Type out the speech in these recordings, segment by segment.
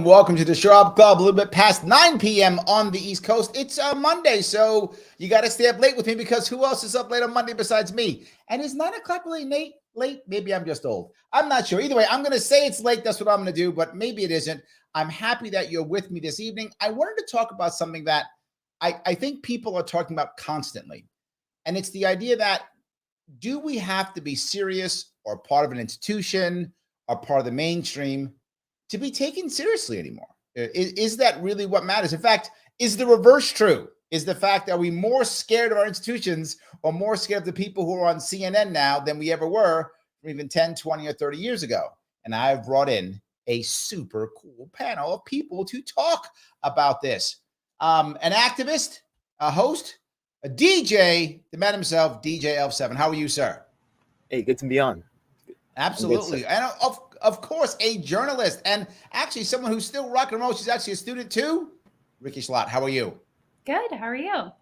Welcome to the Sharpe Club. A little bit past 9 p.m. on the East Coast. It's Monday, so you got to stay up late with me because who else is up late on Monday besides me? And is 9 o'clock really late? Maybe I'm just old. I'm not sure. Either way, I'm going to say it's late. That's what I'm going to do, but maybe it isn't. I'm happy that you're with me this evening. I wanted to talk about something that I think people are talking about constantly, and it's the idea that do we have to be serious or part of an institution or part of the mainstream to be taken seriously anymore? Is that really what matters? In fact, is the reverse true? Is the fact that we more scared of our institutions or more scared of the people who are on CNN now than we ever were even 10, 20, or 30 years ago? And I've brought in a super cool panel of people to talk about this. An activist, a host, a DJ, the man himself, DJ Elf7. How are you, sir? Hey, good to be on. Absolutely. Good, and of course, a journalist and actually someone who's still rock and roll. She's actually a student too. Rikki Schlott, how are you? Good. How are you?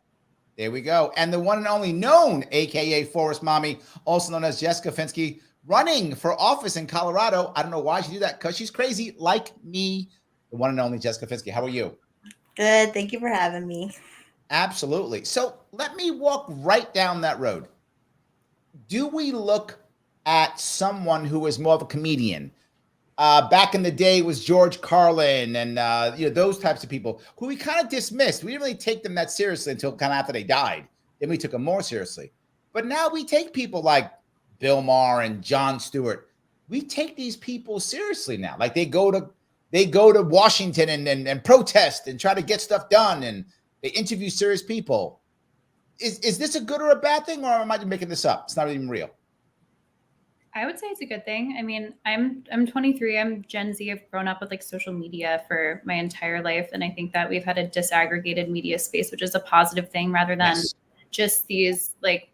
There we go. And the one and only known, AKA Forest Mommy, also known as Jessica Fenske, running for office in Colorado. I don't know why she do that, because she's crazy like me. The one and only Jessica Fenske. How are you? Good. Thank you for having me. Absolutely. So let me walk right down that road. Do we look at someone who is more of a comedian? Back in the day was George Carlin and those types of people who we kind of dismissed. We didn't really take them that seriously until kind of after they died. Then we took them more seriously. But now we take people like Bill Maher and Jon Stewart. We take these people seriously now. Like they go to Washington and protest and try to get stuff done, and they interview serious people. Is this a good or a bad thing, or am I making this up? It's not even real. I would say it's a good thing. I mean, I'm 23. I'm Gen Z. I've grown up with like social media for my entire life. And I think that we've had a disaggregated media space, which is a positive thing rather than just these like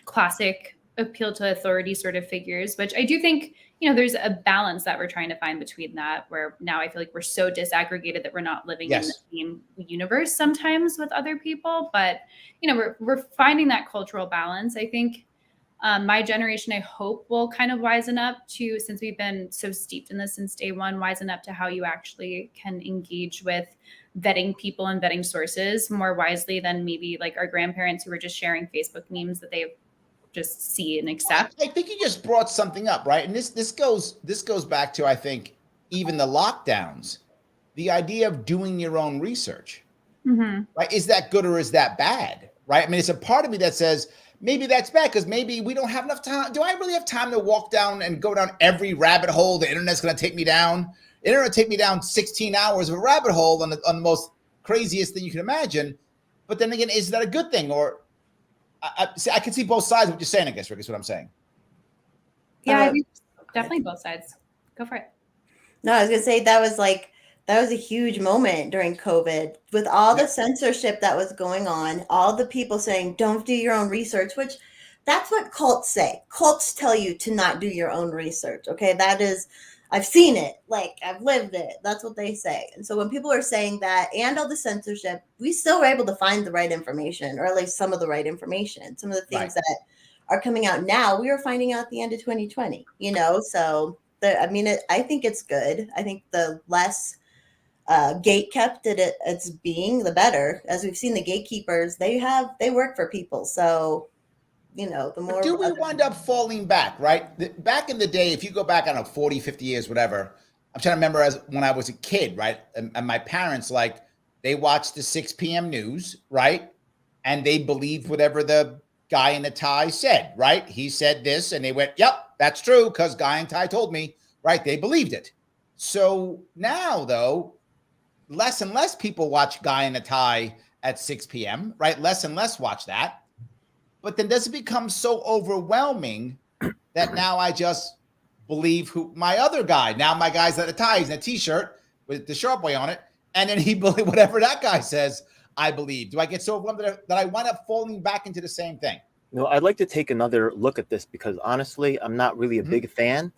classic appeal to authority sort of figures, which I do think, there's a balance that we're trying to find between that, where now I feel like we're so disaggregated that we're not living in the same universe sometimes with other people. But, we're finding that cultural balance. I think my generation, I hope, will kind of wisen up to, since we've been so steeped in this since day one, wisen up to how you actually can engage with vetting people and vetting sources more wisely than maybe like our grandparents who were just sharing Facebook memes that they just see and accept. I think you just brought something up, right? And this goes back to, I think, even the lockdowns, the idea of doing your own research, right? Is that good or is that bad, right? I mean, it's a part of me that says, maybe that's bad because maybe we don't have enough time. Do I really have time to walk down and go down every rabbit hole the internet's going to take me down? The internet will take me down 16 hours of a rabbit hole on the most craziest thing you can imagine. But then again, is that a good thing? Or I can see both sides of what you're saying, I guess, Rick, is what I'm saying. Yeah, I think definitely both sides. Go for it. No, I was going to say that was a huge moment during COVID with all the censorship that was going on, all the people saying, don't do your own research, which that's what cults say. Cults tell you to not do your own research. Okay. That is, I've seen it. Like I've lived it. That's what they say. And so when people are saying that and all the censorship, we still were able to find the right information, or at least some of the right information. Some of the things that are coming out now, we were finding out at the end of 2020, so I think it's good. I think the less gate kept it's being, the better. As we've seen, the gatekeepers, they work for people. So, the more. Do we wind up falling back, right? Back in the day, if you go back, I don't know, 40, 50 years, whatever, I'm trying to remember as when I was a kid, right? And my parents, like, they watched the 6 p.m. news, right? And they believed whatever the guy in the tie said, right? He said this, and they went, yep, that's true, because guy in tie told me, right? They believed it. So now, though, less and less people watch Guy in a Tie at 6 p.m., right? Less and less watch that. But then does it become so overwhelming that now I just believe who my other guy, now my guy's at a tie, he's in a t-shirt with the Sharpe way on it, and then he believe whatever that guy says, I believe. Do I get so overwhelmed that I wind up falling back into the same thing? I'd like to take another look at this because honestly, I'm not really a big fan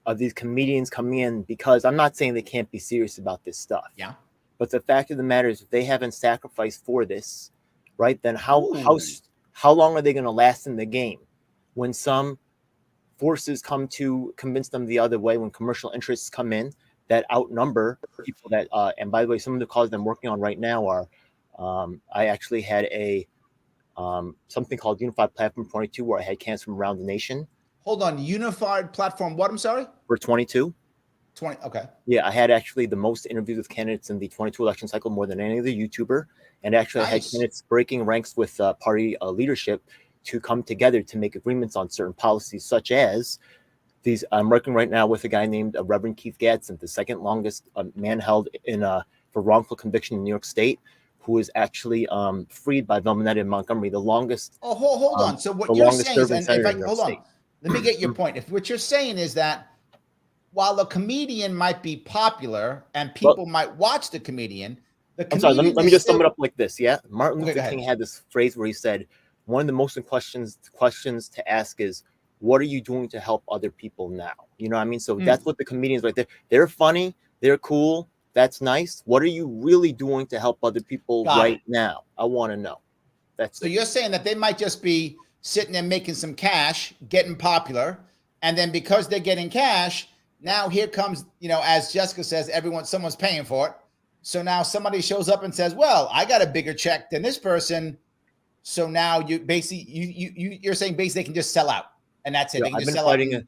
of these comedians coming in because I'm not saying they can't be serious about this stuff. Yeah. But the fact of the matter is, if they haven't sacrificed for this, right, then how long are they going to last in the game when some forces come to convince them the other way, when commercial interests come in that outnumber people that, and by the way, some of the causes I'm working on right now are, I actually had a, something called Unified Platform 22 where I had candidates from around the nation. Hold on, Unified Platform what? I'm sorry? For 22. 20, okay. Yeah, I had actually the most interviews with candidates in the 22 election cycle, more than any other YouTuber. And actually I had candidates breaking ranks with party leadership to come together to make agreements on certain policies, such as these. I'm working right now with a guy named Reverend Keith Gadsden, the second longest man held in for wrongful conviction in New York State, who is actually freed by Velmanetta in Montgomery, the longest. Oh, hold on. So what you're saying is, and if I, hold on, let me get your point. If what you're saying is that while a comedian might be popular and people might watch the comedian, I'm sorry, let me just sum it up like this. Yeah, Martin Luther King had this phrase where he said, one of the most questions to ask is, what are you doing to help other people now? You know what I mean? So that's what the comedians right there. They're funny, they're cool, that's nice. What are you really doing to help other people now? I want to know. So you're saying that they might just be sitting there making some cash, getting popular, and then because they're getting cash, now here comes, as Jessica says, someone's paying for it. So now somebody shows up and says, well, I got a bigger check than this person. So now you basically, you're saying basically they can just sell out and that's it. Yeah, they can I've just been sell fighting out.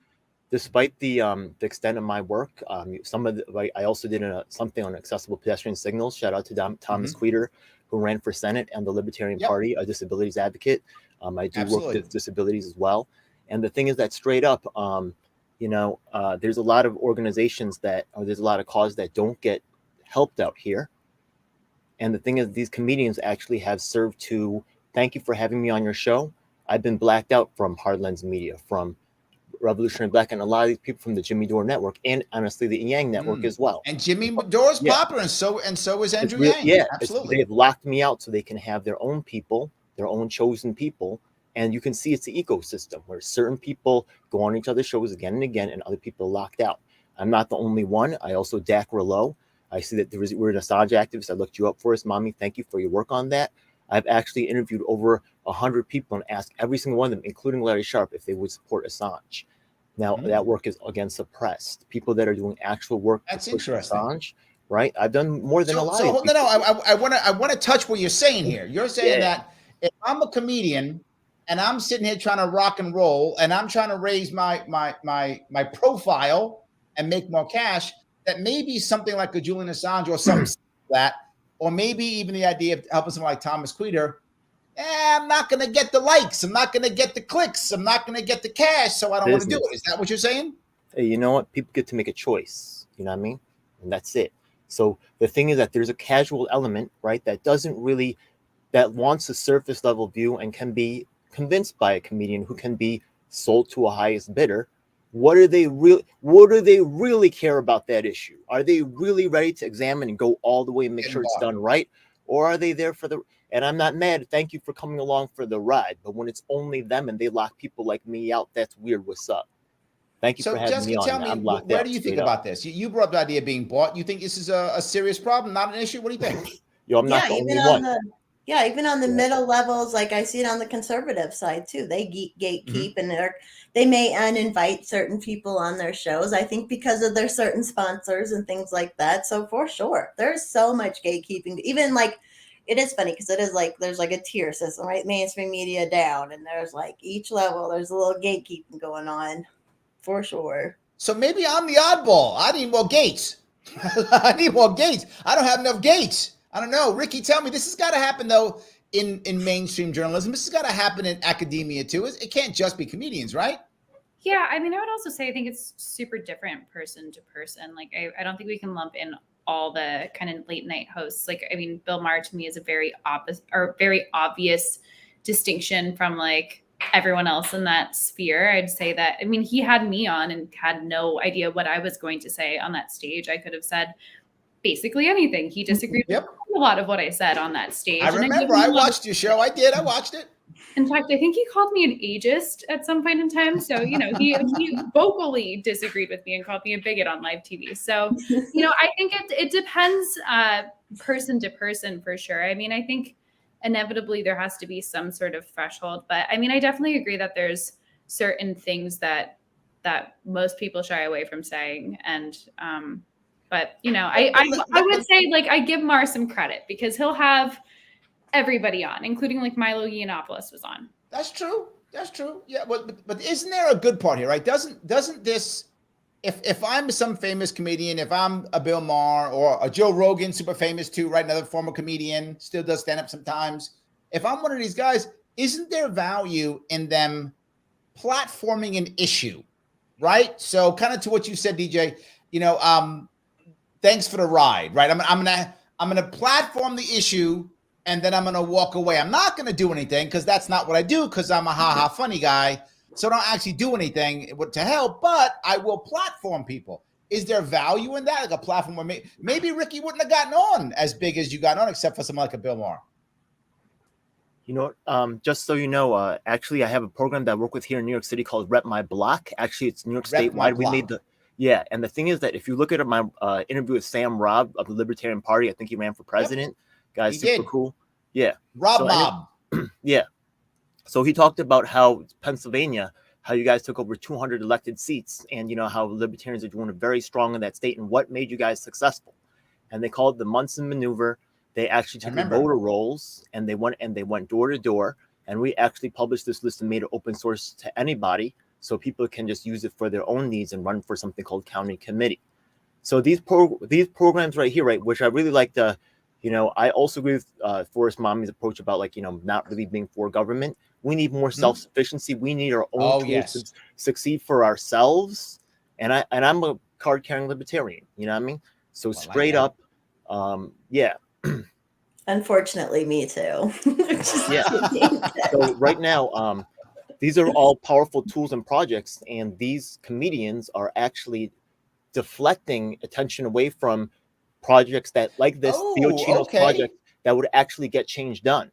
Despite the extent of my work, I also did something on accessible pedestrian signals. Shout out to Thomas Queter, who ran for Senate and the Libertarian Party, a disabilities advocate. I do work with disabilities as well. And the thing is that straight up, there's a lot of organizations there's a lot of causes that don't get helped out here. And the thing is, these comedians actually have served to, thank you for having me on your show. I've been blacked out from Hard Lens Media, from Revolutionary Black, and a lot of these people from the Jimmy Dore Network, and honestly the Yang Network as well. And Jimmy Dore's popular, and so is Andrew Yang. Yeah, absolutely. They've locked me out so they can have their own people, their own chosen people. And you can see it's the ecosystem where certain people go on each other's shows again and again, and other people are locked out. I'm not the only one. I also Dak Rillo. I see that we're an Assange activist. I looked you up for us, Mommy. Thank you for your work on that. I've actually interviewed over 100 people and asked every single one of them, including Larry Sharpe, if they would support Assange. Now, that work is again suppressed. People that are doing actual work That's to push interesting. Assange, right? I've done more than a lot of people. I want to touch what you're saying here. You're saying that if I'm a comedian and I'm sitting here trying to rock and roll and I'm trying to raise my profile and make more cash, that maybe something like a Julian Assange or something like that, or maybe even the idea of helping someone like Thomas Queter, I'm not going to get the likes. I'm not going to get the clicks. I'm not going to get the cash. So I don't want to do it. Is that what you're saying? Hey, you know what? People get to make a choice. You know what I mean? And that's it. So the thing is that there's a casual element, right? That wants a surface level view and can be convinced by a comedian who can be sold to a highest bidder. What do they really care about that issue? Are they really ready to examine and go all the way and make sure it's done right? Or are they there for and I'm not mad. Thank you for coming along for the ride. But when it's only them and they lock people like me out, that's weird. What's up? Thank you for having me on. Tell me, where do you think about this? You brought up the idea of being bought. You think this is a serious problem, not an issue? What do you think? Yo, I'm not the only one. Even on the middle levels, like I see it on the conservative side too. They gatekeep and they may uninvite certain people on their shows, I think, because of their certain sponsors and things like that. So for sure, there's so much gatekeeping. Even like, it is funny because it is like there's like a tier system, right? Mainstream media down, and there's like each level, there's a little gatekeeping going on, for sure. So maybe I'm the oddball. I need more gates. I need more gates. I don't have enough gates. I don't know. Rikki, tell me, this has got to happen though in mainstream journalism. This has got to happen in academia too. It can't just be comedians, right? Yeah, I mean, I would also say I think it's super different person to person. Like, I don't think we can lump in all the kind of late night hosts. Like, I mean, Bill Maher to me is a very obvious distinction from like everyone else in that sphere. I'd say that, I mean, he had me on and had no idea what I was going to say on that stage. I could have said basically anything. He disagreed with a lot of what I said on that stage. I remember. I watched your show. I did. I watched it. In fact, I think he called me an ageist at some point in time. So, you know, he vocally disagreed with me and called me a bigot on live TV. So, you know, I think it depends person to person for sure. I mean, I think inevitably there has to be some sort of threshold. But I mean, I definitely agree that there's certain things that most people shy away from saying. And but, you know, I would say, like, I give Mar some credit because he'll have everybody on, including like Milo Yiannopoulos was on. That's true. That's true. Yeah, but isn't there a good part here, right? Doesn't this, if I'm some famous comedian, if I'm a Bill Maher or a Joe Rogan, super famous too, right? Another former comedian, still does stand up sometimes. If I'm one of these guys, isn't there value in them platforming an issue, right? So kind of to what you said, DJ, you know, thanks for the ride, right? I'm gonna platform the issue and then I'm gonna walk away. I'm not gonna do anything because that's not what I do because I'm a ha-ha funny guy. So I don't actually do anything to help, but I will platform people. Is there value in that? Like a platform where maybe Rikki wouldn't have gotten on as big as you got on, except for someone like a Bill Maher. You know, just so you know, actually, I have a program that I work with here in New York City called Rep My Block. Actually, it's New York statewide. We made and the thing is that if you look at my interview with Sam Robb of the Libertarian Party, I think he ran for president. Guy's super cool. Yeah. Rob Mob. Yeah. So he talked about how Pennsylvania, how you guys took over 200 elected seats, and you know how Libertarians are doing very strong in that state, and what made you guys successful. And they called it the Munson maneuver. They actually took the voter rolls and they went door to door. And we actually published this list and made it open source to anybody, so people can just use it for their own needs and run for something called county committee. So these programs right here, right, which I really like to, you know, I also agree with Forrest Mommy's approach about, like, you know, not really being for government. We need more self-sufficiency. We need our own tools to succeed for ourselves. And I'm a card-carrying libertarian, you know what I mean? So straight up, yeah. Unfortunately, me too. Yeah. So right now, these are all powerful tools and projects, and these comedians are actually deflecting attention away from projects that, like this Theo Chino's project, that would actually get change done.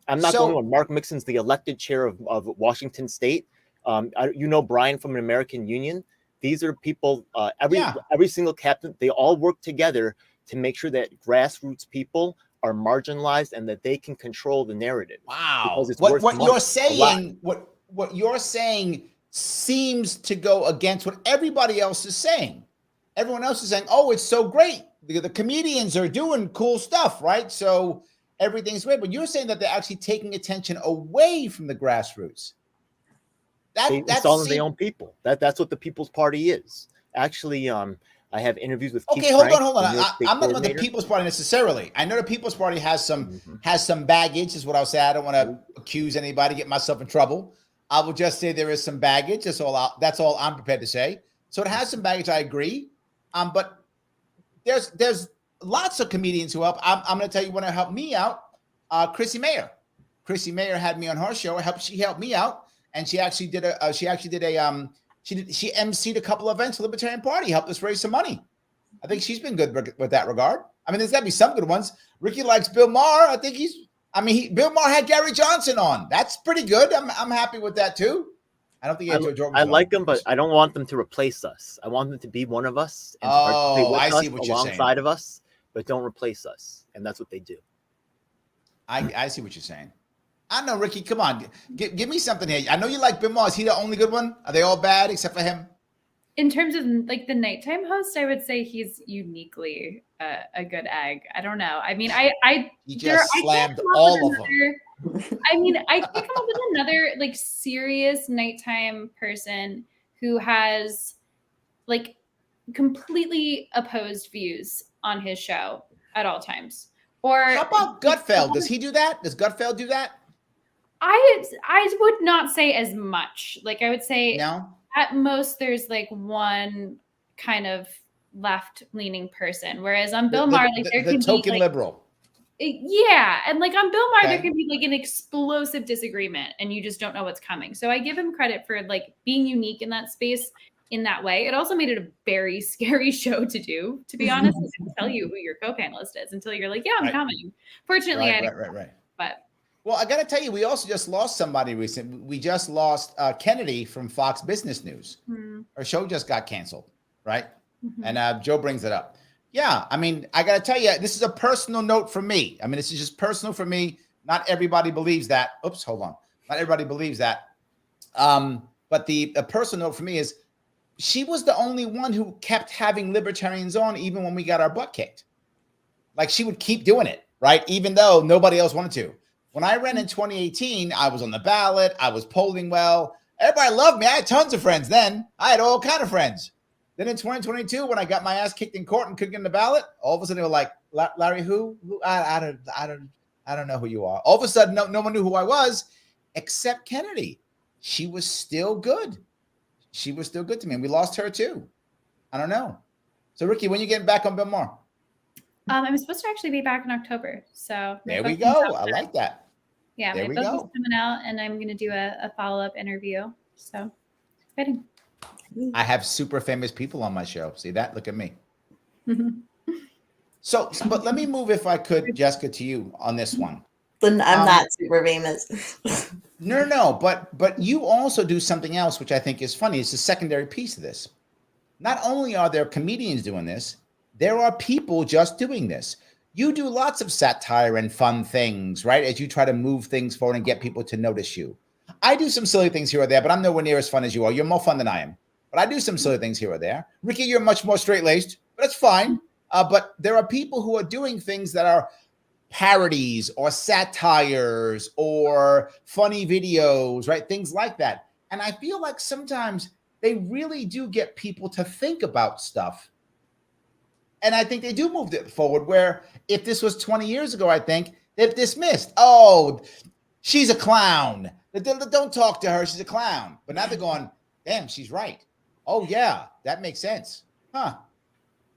I'm not going on. Mark Mixon's the elected chair of Washington State. You know Brian from an American Union. These are people. Every single captain. They all work together to make sure that grassroots people are marginalized and that they can control the narrative. Wow. What you're saying, what you're saying seems to go against what everybody else is saying. Everyone else is saying, "Oh, it's so great. The comedians are doing cool stuff, right? So everything's great." But you're saying that they're actually taking attention away from the grassroots. That's installing their own people. That's what the People's Party is. Actually, I have interviews with. Okay, hold on. I'm not about the People's Party necessarily. I know the People's Party has some baggage, is what I'll say. I don't want to accuse anybody, get myself in trouble. I will just say there is some baggage. That's all I'm prepared to say. So it has some baggage. I agree. But there's lots of comedians who help. I'm going to tell you one that helped me out. Chrissy Mayer. Chrissy Mayer had me on her show. She helped me out, and she actually she emceed a couple of events for the Libertarian Party, helped us raise some money. I think she's been good with that regard. I mean, there's got to be some good ones. Rikki likes Bill Maher. I think Bill Maher had Gary Johnson on. That's pretty good. I'm happy with that too. I don't think I like them, but I don't want them to replace us. I want them to be one of us and participate with us, alongside of us, but don't replace us. And that's what they do. I see what you're saying. I know, Rikki. Come on, give me something here. I know you like Bill Maher. Is he the only good one? Are they all bad except for him? In terms of like the nighttime host, I would say he's uniquely a good egg. I don't know. I mean, he just slammed all of them. I mean, I can't come up with another like serious nighttime person who has like completely opposed views on his show at all times. Or how about Gutfeld? Does he do that? Does Gutfeld do that? I would not say as much. Like I would say no. At most there's like one kind of left-leaning person, whereas on Bill Maher, like there can be token liberal. Yeah, and like on Bill Maher, there can be like an explosive disagreement, and you just don't know what's coming. So I give him credit for like being unique in that space in that way. It also made it a very scary show to do. To be honest, I didn't tell you who your co-panelist is until you're like, yeah, I'm coming. Fortunately, right. But Well, I got to tell you, we also just lost somebody recently. We just lost Kennedy from Fox Business News. Her show just got canceled, right? And Joe brings it up. Yeah, I mean, I got to tell you, this is a personal note for me. I mean, this is just personal for me. Not everybody believes that. Oops, hold on. Not everybody believes that. But the personal note for me is she was the only one who kept having libertarians on even when we got our butt kicked. Like she would keep doing it, right? Even though nobody else wanted to. When I ran in 2018, I was on the ballot. I was polling well. Everybody loved me. I had tons of friends then. I had all kind of friends. Then in 2022, when I got my ass kicked in court and couldn't get in the ballot, all of a sudden they were like, Larry, who? I don't know who you are. All of a sudden, no one knew who I was except Kennedy. She was still good. She was still good to me. And we lost her too. I don't know. So Rikki, when you getting back on Bill Maher? I'm supposed to actually be back in October. So there we go. I like that. Yeah, my book is coming out and I'm going to do a follow-up interview. So exciting. I have super famous people on my show. See that? Look at me. So, but let me move, if I could, Jessica, to you on this one. I'm not super famous. No. But you also do something else, which I think is funny. It's a secondary piece of this. Not only are there comedians doing this, there are people just doing this. You do lots of satire and fun things, right? As you try to move things forward and get people to notice you. I do some silly things here or there, but I'm nowhere near as fun as you are. You're more fun than I am. But I do some silly things here or there. Rikki, you're much more straight-laced, but it's fine. But there are people who are doing things that are parodies or satires or funny videos, right? Things like that. And I feel like sometimes they really do get people to think about stuff. And I think they do move it forward, where if this was 20 years ago, I think they've dismissed. Oh, she's a clown. Don't talk to her. She's a clown. But now they're going, damn, she's right. Oh, yeah, that makes sense. Huh.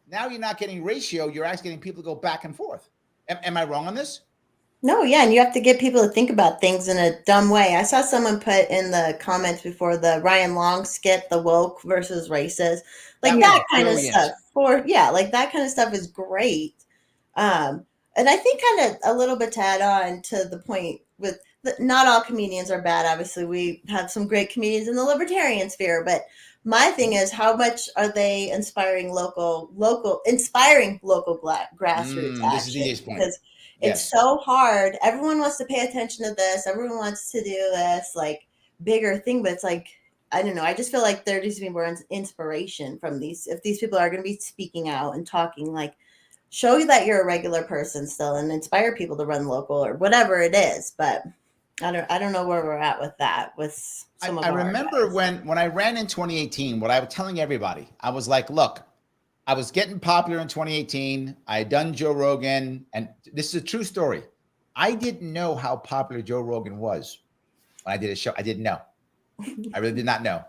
Now you're not getting ratio. You're actually getting people to go back and forth. Am I wrong on this? No, yeah, and you have to get people to think about things in a dumb way. I saw someone put in the comments before the Ryan Long skit, the woke versus racist, like that kind of stuff. Like that kind of stuff is great. And I think kind of a little bit to add on to the point with not all comedians are bad. Obviously, we have some great comedians in the libertarian sphere, but my thing is, how much are they inspiring local grassroots action? This is DJ's point. Because it's so hard. Everyone wants to pay attention to this. Everyone wants to do this like bigger thing, but it's like, I don't know. I just feel like there needs to be more inspiration from these. If these people are going to be speaking out and talking, like, show you that you're a regular person still and inspire people to run local or whatever it is. But I don't know where we're at with that. With some of I remember when I ran in 2018, what I was telling everybody, I was like, look, I was getting popular in 2018. I had done Joe Rogan, and this is a true story. I didn't know how popular Joe Rogan was when I did a show. I didn't know. I really did not know.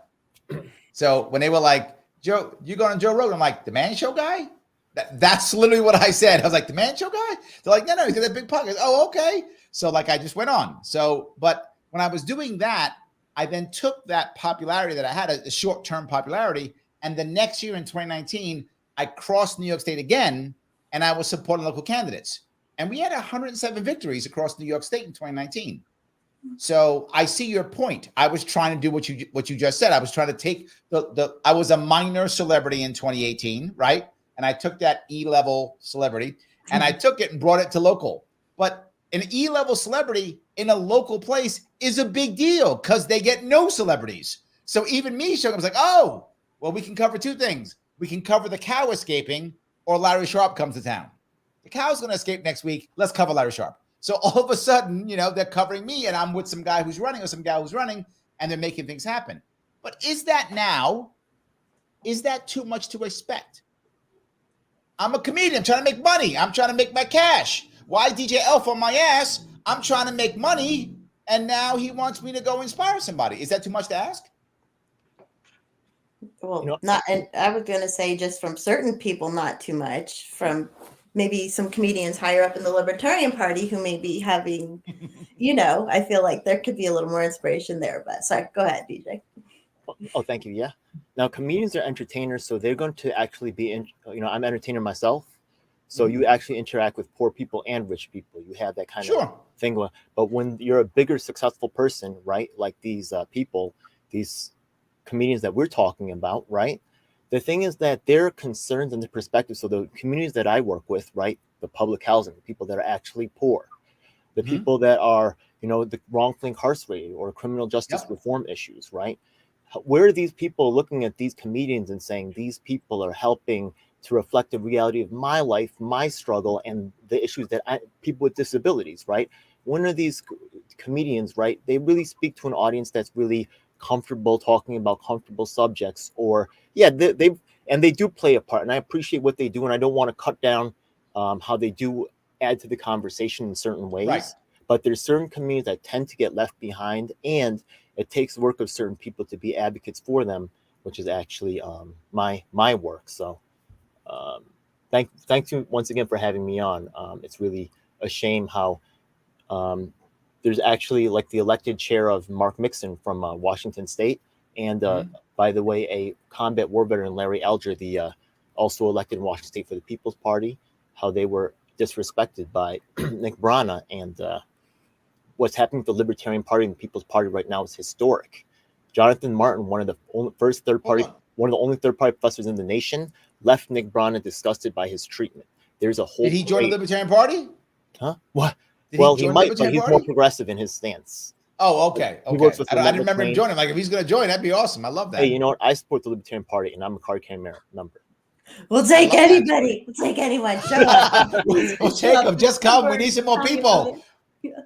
So when they were like, Joe, you going on Joe Rogan? I'm like, the Man Show guy? That's literally what I said. I was like, the Man Show guy? They're like, no, he's got that big podcast. Oh, okay. So like, I just went on. So, but when I was doing that, I then took that popularity that I had, a short-term popularity, and the next year in 2019, I crossed New York State again, and I was supporting local candidates. And we had 107 victories across New York State in 2019. So I see your point. I was trying to do what you just said. I was trying to take I was a minor celebrity in 2018, right? And I took that E-level celebrity and I took it and brought it to local. But an E-level celebrity in a local place is a big deal because they get no celebrities. So even me showing up was like, oh, well, we can cover two things. We can cover the cow escaping or Larry Sharpe comes to town. The cow's going to escape next week. Let's cover Larry Sharpe. So all of a sudden, they're covering me and I'm with some guy who's running or some gal who's running and they're making things happen. But is that too much to expect? I'm a comedian. I'm trying to make money. I'm trying to make my cash. Why DJ Elf on my ass? I'm trying to make money and now he wants me to go inspire somebody. Is that too much to ask? Well, not, and I was going to say just from certain people, not too much. From maybe some comedians higher up in the Libertarian Party who may be having, I feel like there could be a little more inspiration there. But sorry, go ahead, DJ. Oh, thank you. Yeah. Now, comedians are entertainers, so they're going to actually be I'm an entertainer myself. So you actually interact with poor people and rich people. You have that kind Sure. of thing going. But when you're a bigger, successful person, right, like these people, these comedians that we're talking about, right, the thing is that their concerns and their perspectives, so the communities that I work with, right, the public housing, the people that are actually poor, the people that are, you know, the wrongfully incarcerated or criminal justice reform issues, right? Where are these people looking at these comedians and saying these people are helping to reflect the reality of my life, my struggle, and the issues that people with disabilities, right? When are these comedians, right? They really speak to an audience that's really comfortable talking about comfortable subjects, or they do play a part, and I appreciate what they do, and I don't want to cut down how they do add to the conversation in certain ways. Right. But there's certain communities that tend to get left behind, and it takes the work of certain people to be advocates for them, which is actually my work. So thank you once again for having me on. It's really a shame how there's actually like the elected chair of Mark Mixon from Washington State, and by the way, a combat war veteran, Larry Alger, the also elected in Washington State for the People's Party, how they were disrespected by Nick Brana, and what's happening with the Libertarian Party and the People's Party right now is historic. Jonathan Martin, one of the only third-party professors in the nation, left Nick Brana disgusted by his treatment. There's a whole. Did he join the Libertarian Party? Huh? What? Well, he might, but he's more progressive in his stance. Oh, okay. He works with I didn't remember him joining. Like, if he's going to join, that'd be awesome. I love that. Hey, you know what? I support the Libertarian Party, and I'm a card-carrying member. We'll take anybody. We'll take anyone. Show up. We'll take them. Just come. We need some more people.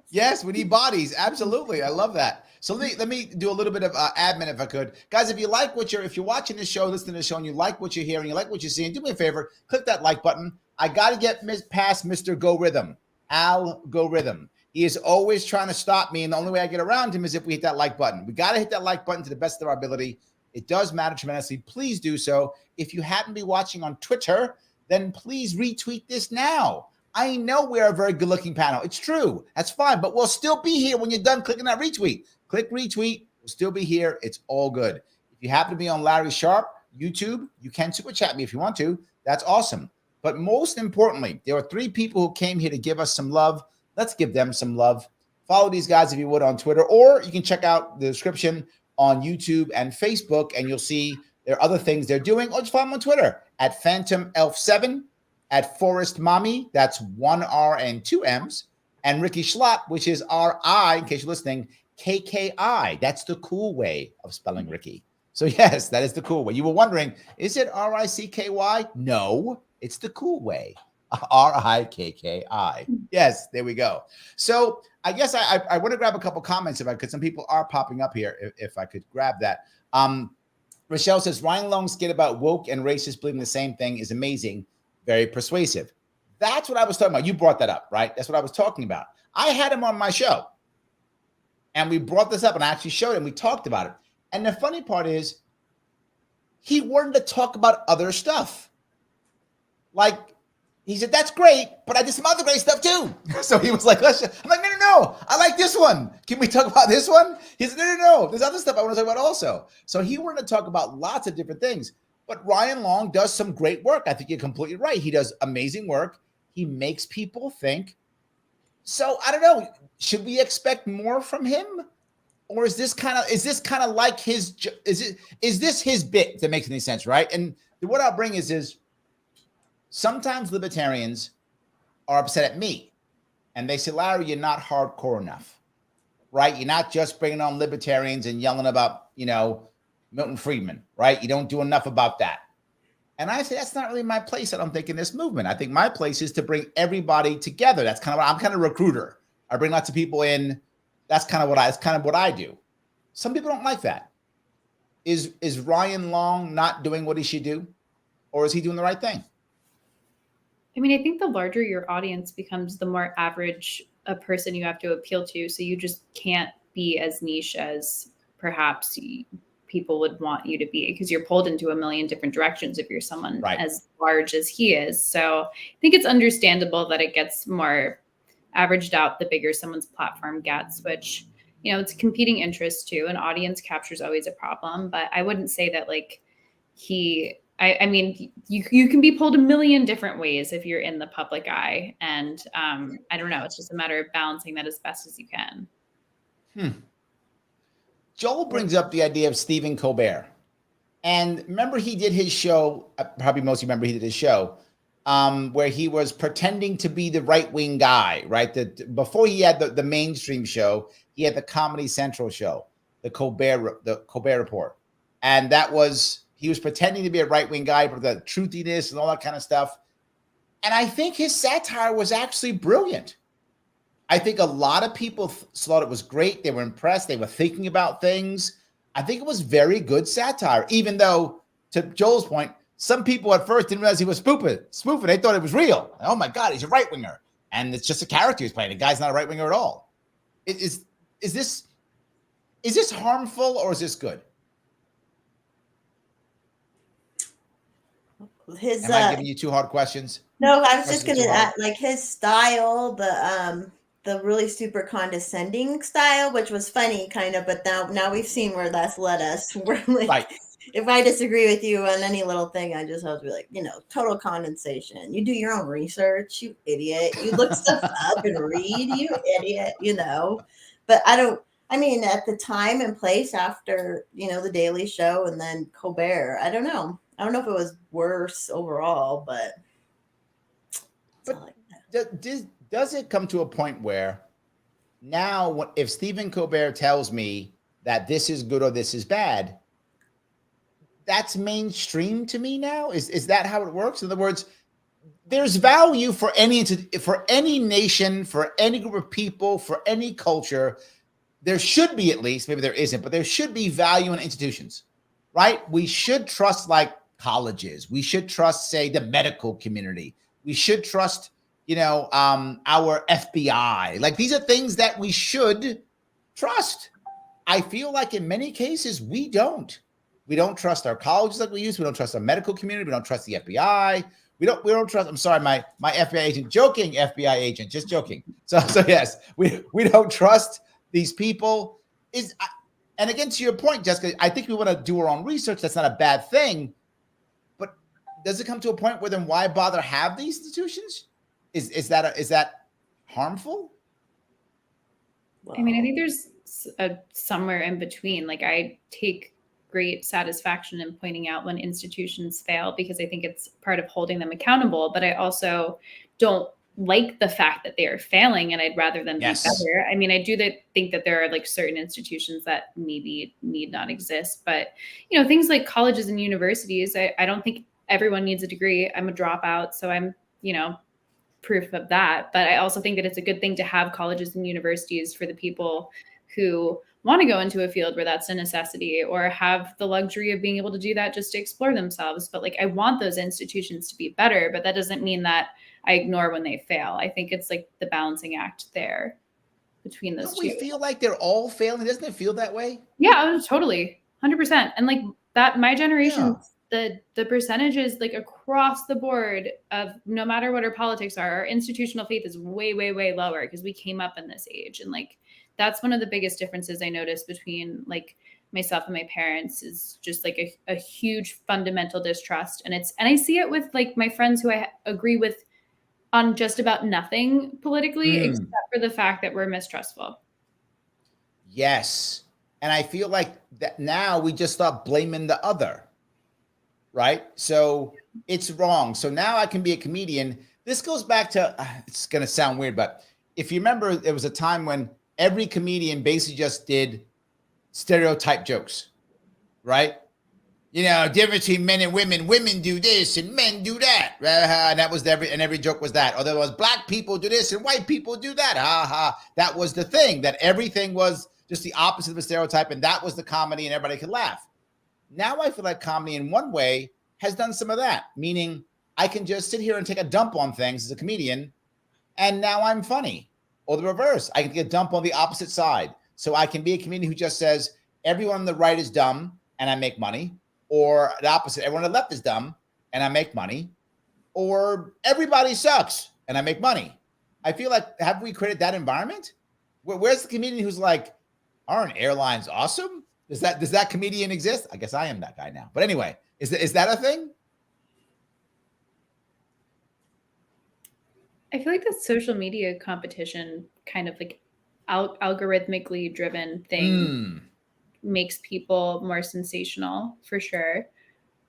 Yes, we need bodies. Absolutely. I love that. So let me do a little bit of admin if I could. Guys, if you're watching this show, listening to the show, and you like what you're hearing, you like what you're seeing, do me a favor, click that like button. I got to get past Mr. Go Rhythm, Al Go Rhythm. He is always trying to stop me, and the only way I get around him is if we hit that like button. We got to hit that like button to the best of our ability. It does matter tremendously. Please do so. If you happen to be watching on Twitter, then please retweet this now. I know we're a very good-looking panel. It's true. That's fine, but we'll still be here when you're done clicking that retweet. Click retweet. We'll still be here. It's all good. If you happen to be on Larry Sharpe YouTube, you can super chat me if you want to. That's awesome. But most importantly, there are 3 people who came here to give us some love. Let's give them some love. Follow these guys if you would on Twitter, or you can check out the description on YouTube and Facebook, and you'll see there are other things they're doing, or just follow them on Twitter at Phantom Elf7, at Forest Mommy, that's 1 R and 2 M's, and Rikki Schlott, which is R-I, in case you're listening, K-K-I. That's the cool way of spelling Rikki. So yes, that is the cool way. You were wondering, is it R-I-C-K-Y? No, it's the cool way. R-I-K-K-I. Yes, there we go. So I guess I want to grab a couple comments if I could. Some people are popping up here if I could grab that. Rochelle says, Ryan Long's skit about woke and racist believing the same thing is amazing. Very persuasive. That's what I was talking about. You brought that up, right? That's what I was talking about. I had him on my show, and we brought this up, and I actually showed him. We talked about it. And the funny part is he wanted to talk about other stuff. Like, he said, that's great, but I did some other great stuff too. So he was like, I'm like, no, I like this one. Can we talk about this one? He said, no, there's other stuff I want to talk about also. So he wanted to talk about lots of different things. But Ryan Long does some great work. I think you're completely right. He does amazing work. He makes people think. So I don't know. Should we expect more from him, or is this kind of like his? Is this his bit that makes any sense, right? And what I'll bring is sometimes libertarians are upset at me, and they say, Larry, you're not hardcore enough, right? You're not just bringing on libertarians and yelling about, Milton Friedman, right? You don't do enough about that. And I say, that's not really my place, I don't think, in this movement. I think my place is to bring everybody together. That's kind of what I'm kind of a recruiter. I bring lots of people in. That's kind of what I do. Some people don't like that. Is Ryan Long not doing what he should do? Or is he doing the right thing? I mean, I think the larger your audience becomes, the more average a person you have to appeal to. So you just can't be as niche as perhaps people would want you to be, because you're pulled into a million different directions if you're someone as large as he is. So I think it's understandable that it gets more averaged out the bigger someone's platform gets, which, it's competing interest too. And audience capture is always a problem. But I wouldn't say that like he I mean, you can be pulled a million different ways if you're in the public eye. And I don't know. It's just a matter of balancing that as best as you can. Joel brings up the idea of Stephen Colbert. And remember, he did his show, probably most of you remember he did his show, where he was pretending to be the right-wing guy, right? Before he had the mainstream show, he had the Comedy Central show, the Colbert Report. And he was pretending to be a right-wing guy for the truthiness and all that kind of stuff. And I think his satire was actually brilliant. I think a lot of people thought it was great. They were impressed. They were thinking about things. I think it was very good satire, even though, to Joel's point, some people at first didn't realize he was spoofing. They thought it was real. Oh my God, he's a right winger, and it's just a character he's playing. The guy's not a right winger at all. Is this harmful or is this good? Am I giving you two hard questions? No, I was just going to add, like, his style, the really super condescending style, which was funny kind of, but now we've seen where that's led us. We're like, right. If I disagree with you on any little thing, I just have to be like, total condensation. You do your own research, you idiot. You look stuff up and read, you idiot, But at the time and place after, the Daily Show and then Colbert, I don't know. I don't know if it was worse overall, but does it come to a point where now if Stephen Colbert tells me that this is good or this is bad, that's mainstream to me now? Is that how it works? In other words, there's value for any nation, for any group of people, for any culture. There should be, at least, maybe there isn't, but there should be value in institutions, right? We should trust like colleges. We should trust, say, the medical community. We should trust, our FBI. Like, these are things that we should trust. I feel like in many cases we don't. We don't trust our colleges like we used. We don't trust our medical community. We don't trust the FBI. We don't trust. I'm sorry, my FBI agent, joking, FBI agent, just joking. So yes, we don't trust these people. And again, to your point, Jessica, I think we want to do our own research. That's not a bad thing. But does it come to a point where then why bother have these institutions? Is that harmful? I mean, I think there's somewhere in between. Like, I take great satisfaction in pointing out when institutions fail because I think it's part of holding them accountable. But I also don't like the fact that they are failing, and I'd rather them be better. I mean, I do think that there are like certain institutions that maybe need not exist, but things like colleges and universities, I don't think everyone needs a degree. I'm a dropout, so I'm proof of that. But I also think that it's a good thing to have colleges and universities for the people who want to go into a field where that's a necessity or have the luxury of being able to do that just to explore themselves. But like, I want those institutions to be better, but that doesn't mean that I ignore when they fail. I think it's like the balancing act there between those two. We feel like they're all failing. Doesn't it feel that way? Yeah, totally. 100%. And like that, my generation, the percentages like across the board of no matter what our politics are, our institutional faith is way, way, way lower because we came up in this age. And like, that's one of the biggest differences I noticed between like myself and my parents is just like a huge fundamental distrust. And I see it with like my friends who I agree with on just about nothing politically, except for the fact that we're mistrustful. Yes. And I feel like that now we just start blaming the other, right? So it's wrong. So now I can be a comedian. This goes back to, it's going to sound weird, but if you remember, there was a time when every comedian basically just did stereotype jokes, right? Difference between men and women. Women do this and men do that. And that was every joke was that. Or there was black people do this and white people do that. That was the thing, that everything was just the opposite of a stereotype. And that was the comedy and everybody could laugh. Now I feel like comedy in one way has done some of that, meaning I can just sit here and take a dump on things as a comedian. And now I'm funny. Or the reverse, I can get a dump on the opposite side. So I can be a comedian who just says, everyone on the right is dumb and I make money. Or the opposite, everyone on the left is dumb and I make money. Or everybody sucks and I make money. I feel like, have we created that environment? Where's the comedian who's like, aren't airlines awesome? Does that comedian exist? I guess I am that guy now. But anyway, is that a thing? I feel like the social media competition kind of like algorithmically driven thing makes people more sensational for sure.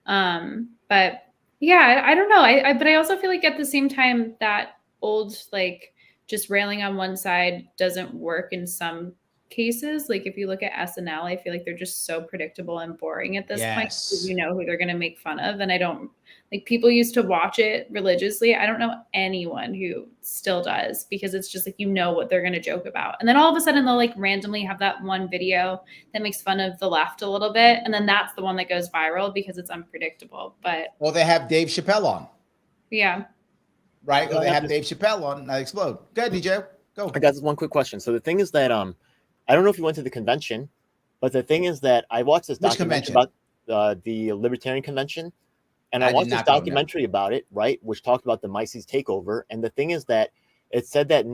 But yeah, I don't know. But I also feel like at the same time that old like just railing on one side doesn't work in some cases. Like if you look at SNL, I feel like they're just so predictable and boring at this point because you know who they're going to make fun of. And I don't like people used to watch it religiously. I don't know anyone who still does because it's just like you know what they're going to joke about. And then all of a sudden they'll like randomly have that one video that makes fun of the left a little bit. And then that's the one that goes viral because it's unpredictable. But well, they have Dave Chappelle on. Yeah. Right. Well, they have Dave Chappelle on. Now explode. Go ahead, DJ. Go. I got this one quick question. So the thing is that I don't know if you went to the convention, but the thing is that I watched this documentary about the Libertarian convention, and I watched this documentary about it, right, which talked about the Mises takeover. And the thing is that it said that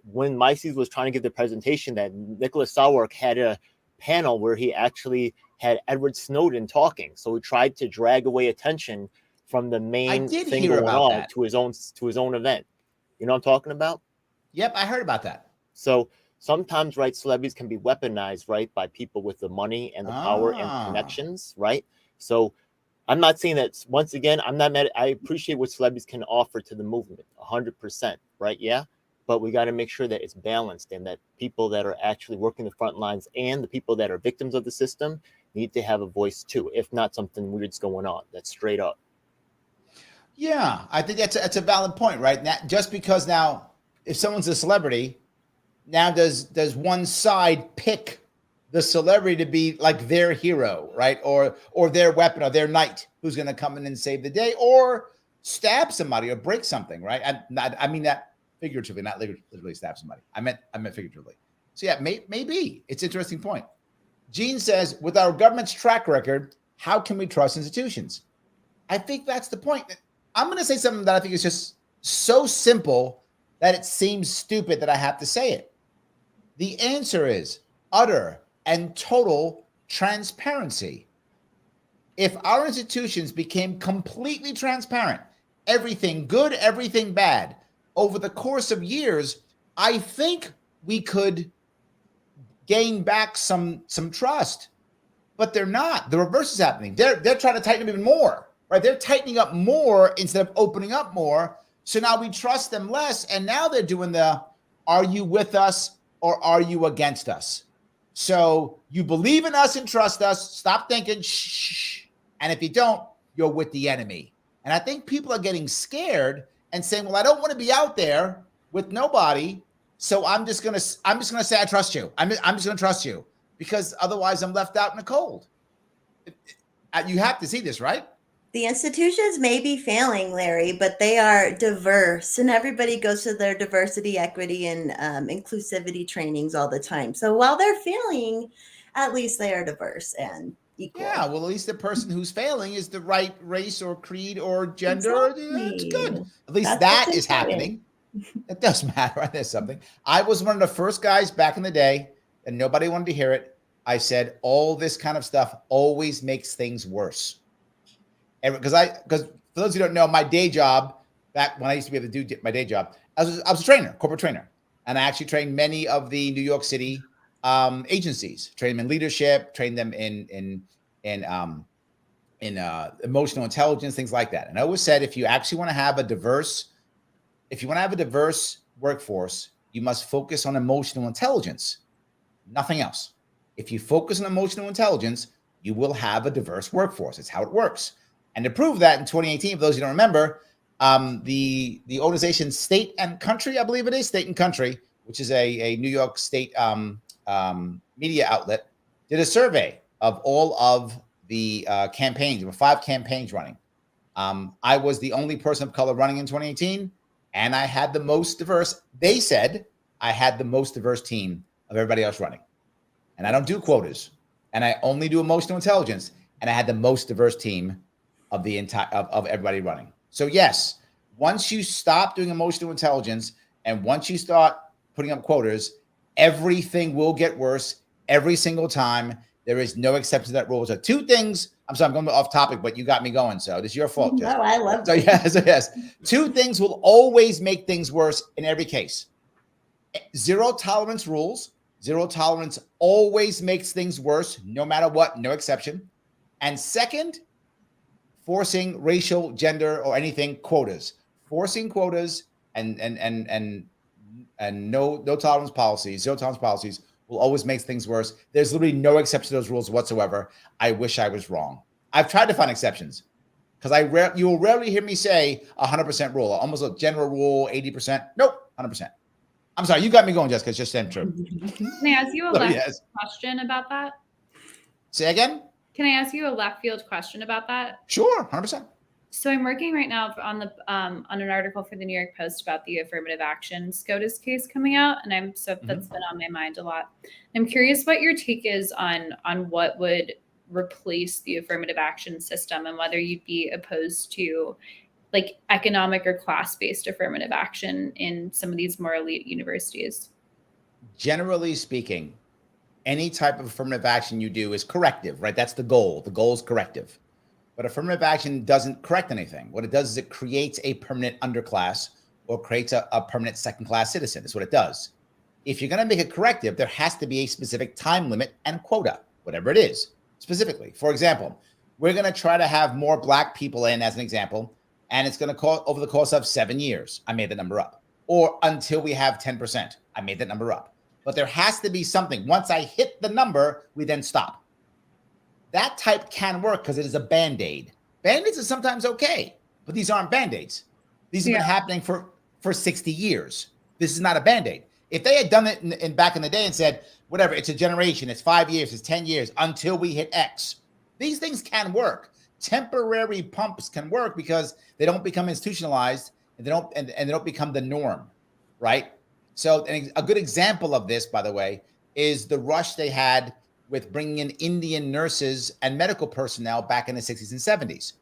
when Mises was trying to give the presentation, that Nicholas Sawark had a panel where he actually had Edward Snowden talking. So he tried to drag away attention from the main thing going on to his own event. You know what I'm talking about? Yep, I heard about that. So sometimes, right, celebrities can be weaponized, right, by people with the money and the power and connections, right? So I'm not saying that, once again, I'm not mad. I appreciate what celebrities can offer to the movement, 100%, right? Yeah. But we got to make sure that it's balanced and that people that are actually working the front lines and the people that are victims of the system need to have a voice too, if not something weird's going on. That's straight up. Yeah, I think that's a valid point, right? Now, just because now, if someone's a celebrity, now does one side pick the celebrity to be like their hero, right? Or their weapon or their knight who's going to come in and save the day or stab somebody or break something, right? I mean that figuratively, not literally stab somebody. I meant figuratively. So yeah, maybe it's an interesting point. Gene says, with our government's track record, how can we trust institutions? I think that's the point. I'm going to say something that I think is just so simple that it seems stupid that I have to say it. The answer is utter and total transparency. If our institutions became completely transparent, everything good, everything bad, over the course of years, I think we could gain back some trust. But they're not. The reverse is happening. They're trying to tighten them even more. Right, they're tightening up more instead of opening up more. So now we trust them less. And now they're doing are you with us or are you against us? So you believe in us and trust us. Stop thinking, shh. And if you don't, you're with the enemy. And I think people are getting scared and saying, well, I don't want to be out there with nobody. So I'm just gonna say I trust you. I'm just gonna trust you because otherwise I'm left out in the cold. You have to see this, right? The institutions may be failing, Larry, but they are diverse, and everybody goes to their diversity, equity, and inclusivity trainings all the time. So while they're failing, at least they are diverse and equal. Yeah, well, at least the person who's failing is the right race or creed or gender. Exactly. It's good. At least that is happening. It does matter. Right? There's something. I was one of the first guys back in the day, and nobody wanted to hear it. I said, all this kind of stuff always makes things worse. Because for those who don't know, my day job, back when I used to be able to do my day job, I was a trainer, corporate trainer. And I actually trained many of the New York City agencies, trained them in leadership, trained them in emotional intelligence, things like that. And I always said, if you actually want to have a diverse workforce, you must focus on emotional intelligence, nothing else. If you focus on emotional intelligence, you will have a diverse workforce. It's how it works. And to prove that, in 2018, for those who don't remember, the organization State and Country, I believe it is, State and Country, which is a New York State media outlet, did a survey of all of the campaigns. There were 5 campaigns running. I was the only person of color running in 2018, and I had the most diverse. They said I had the most diverse team of everybody else running. And I don't do quotas, and I only do emotional intelligence, and I had the most diverse team of the entire of everybody running. So yes, once you stop doing emotional intelligence and once you start putting up quotas, everything will get worse every single time. There is no exception to that rule. So two things. I'm sorry, I'm going off topic, but you got me going. So this is your fault. No, I love so it. yes. Two things will always make things worse in every case. Zero tolerance rules. Zero tolerance always makes things worse, no matter what, no exception. And second, forcing racial, gender, or anything quotas. Forcing quotas and no tolerance policies, zero tolerance policies will always make things worse. There's literally no exception to those rules whatsoever. I wish I was wrong. I've tried to find exceptions because you will rarely hear me say 100% rule, almost a general rule, 80%. Nope, 100%. I'm sorry, you got me going, Jessica. It's just true. Can I ask you a left question about that? Say again? Can I ask you a left field question about that? Sure, 100%. So I'm working right now on an article for the New York Post about the affirmative action SCOTUS case coming out, and that's been on my mind a lot. I'm curious what your take is on what would replace the affirmative action system, and whether you'd be opposed to like economic or class-based affirmative action in some of these more elite universities. Generally speaking, any type of affirmative action you do is corrective, right? That's the goal. The goal is corrective. But affirmative action doesn't correct anything. What it does is it creates a permanent underclass or creates a permanent second-class citizen. That's what it does. If you're going to make a corrective, there has to be a specific time limit and quota, whatever it is, specifically. For example, we're going to try to have more Black people in, as an example, and it's going to cost over the course of 7 years. I made the number up. Or until we have 10%. I made that number up. But there has to be something. Once I hit the number, we then stop. That type can work because it is a Band-Aid. Band-Aids are sometimes okay, but these aren't Band-Aids. These have been happening for 60 years. This is not a Band-Aid. If they had done it in back in the day and said, whatever, it's a generation, it's 5 years, it's 10 years, until we hit X, these things can work. Temporary pumps can work because they don't become institutionalized and they don't become the norm, right? So a good example of this, by the way, is the rush they had with bringing in Indian nurses and medical personnel back in the 60s and 70s.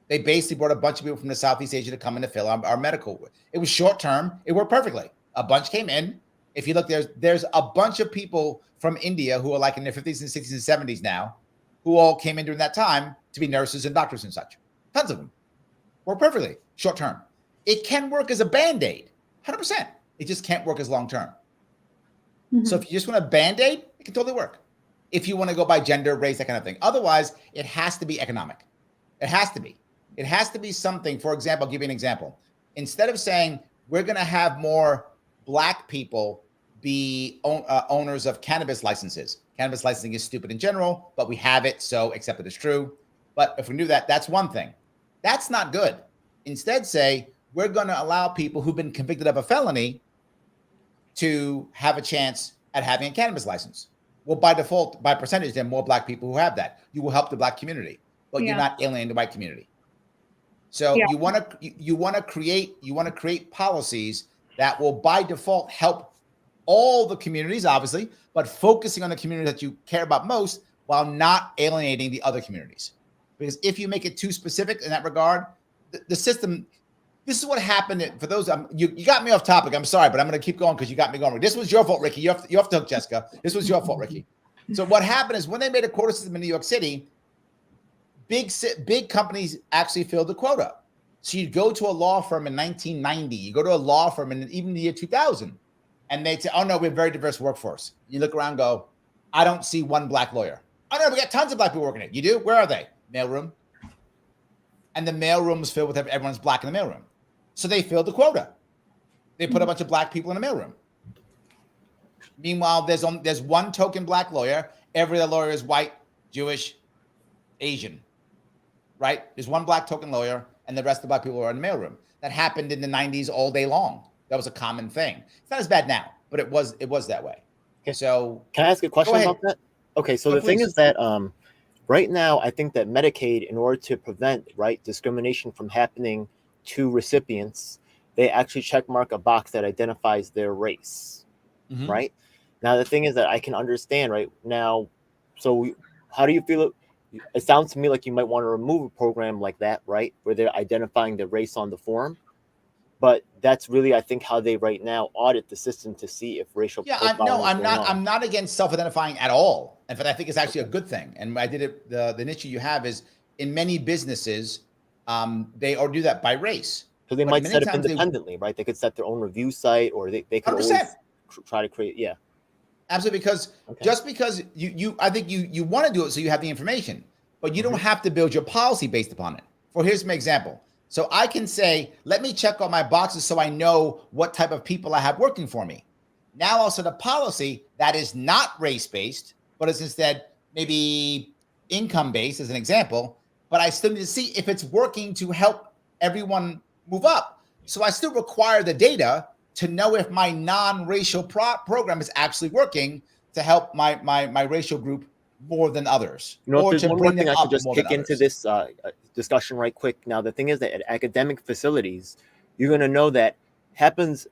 They basically brought a bunch of people from the Southeast Asia to come in to fill our medical. It was short term. It worked perfectly. A bunch came in. If you look, there's a bunch of people from India who are like in their 50s and 60s and 70s now, who all came in during that time to be nurses and doctors and such. Tons of them. Work perfectly. Short term. It can work as a Band-Aid. 100%. It just can't work as long term. So if you just want a Band-Aid, it can totally work. If you want to go by gender, race, that kind of thing. Otherwise, it has to be economic. It has to be. It has to be something. For example, I'll give you an example. Instead of saying we're going to have more Black people be owners of cannabis licenses. Cannabis licensing is stupid in general, but we have it, so accept it as true. But if we knew that, that's one thing. That's not good. Instead, say we're going to allow people who've been convicted of a felony to have a chance at having a cannabis license. Well, by default, by percentage, there are more Black people who have that. You will help the Black community, but you're not alienating the white community. So you want to create policies that will, by default, help all the communities, obviously, but focusing on the community that you care about most, while not alienating the other communities. Because if you make it too specific in that regard, the system. This is what happened. For those, you got me off topic. I'm sorry, but I'm going to keep going because you got me going. This was your fault, Rikki. You're off the hook, Jessica. This was your fault, Rikki. So what happened is when they made a quota system in New York City, big companies actually filled the quota. So you'd go to a law firm in 1990. You go to a law firm in even the year 2000, and they'd say, "Oh no, we have a very diverse workforce." You look around, and go, "I don't see one Black lawyer." "Oh no, we got tons of Black people working it." "You do? Where are they?" "Mailroom." And the mailroom was filled with everyone's Black in the mailroom. So they filled the quota. They put a bunch of Black people in the mailroom. Meanwhile, there's one token Black lawyer. Every other lawyer is white, Jewish, Asian, right? There's one Black token lawyer, and the rest of the Black people are in the mailroom. That happened in the 90s all day long. That was a common thing. It's not as bad now, but it was that way. Okay, so can I ask a question about that? Okay, so the thing is that right now, I think that Medicaid, in order to prevent discrimination from happening to recipients, they actually check mark a box that identifies their race, right? Now, the thing is that I can understand right now. So how do you feel? It sounds to me like you might want to remove a program like that, right? Where they're identifying the race on the form. But that's really, I think, how they right now audit the system to see if racial. Yeah, I'm not against self-identifying at all. In fact, I think it's actually a good thing. And I did it. The issue you have is in many businesses, they do that by race. Because they might set up independently, right? They could set their own review site, or they could 100%. always try to create. Yeah, absolutely. Because just because I think you want to do it so you have the information, but you don't have to build your policy based upon it. Here's my example. So I can say, let me check all my boxes so I know what type of people I have working for me. Now I'll set a policy that is not race-based, but is instead maybe income-based as an example, but I still need to see if it's working to help everyone move up. So I still require the data to know if my non-racial program is actually working to help my racial group more than others. You know, if there's one more thing I could just kick into this discussion right quick. Now, the thing is that at academic facilities, you're going to know that happens.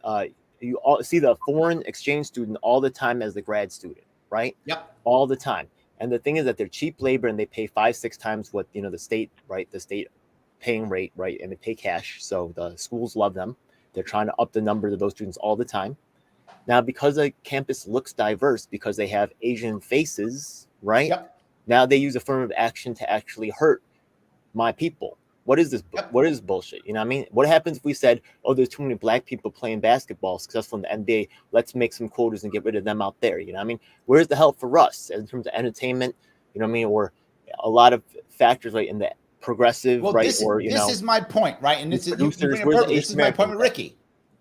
You all see the foreign exchange student all the time as the grad student, right? Yep. All the time. And the thing is that they're cheap labor and they pay 5-6 times what, the state, right? The state paying rate, right? And they pay cash. So the schools love them. They're trying to up the number of those students all the time. Now, because the campus looks diverse, because they have Asian faces, right? Yep. Now they use affirmative action to actually hurt my people. What is this? Yep. What is bullshit? You know what I mean? What happens if we said, oh, there's too many black people playing basketball, successful in the NBA. Let's make some quotas and get rid of them out there. You know what I mean? Where's the help for us in terms of entertainment? You know what I mean? Or a lot of factors, right, in the progressive, right? This is my point, right? And this is my point with Rikki.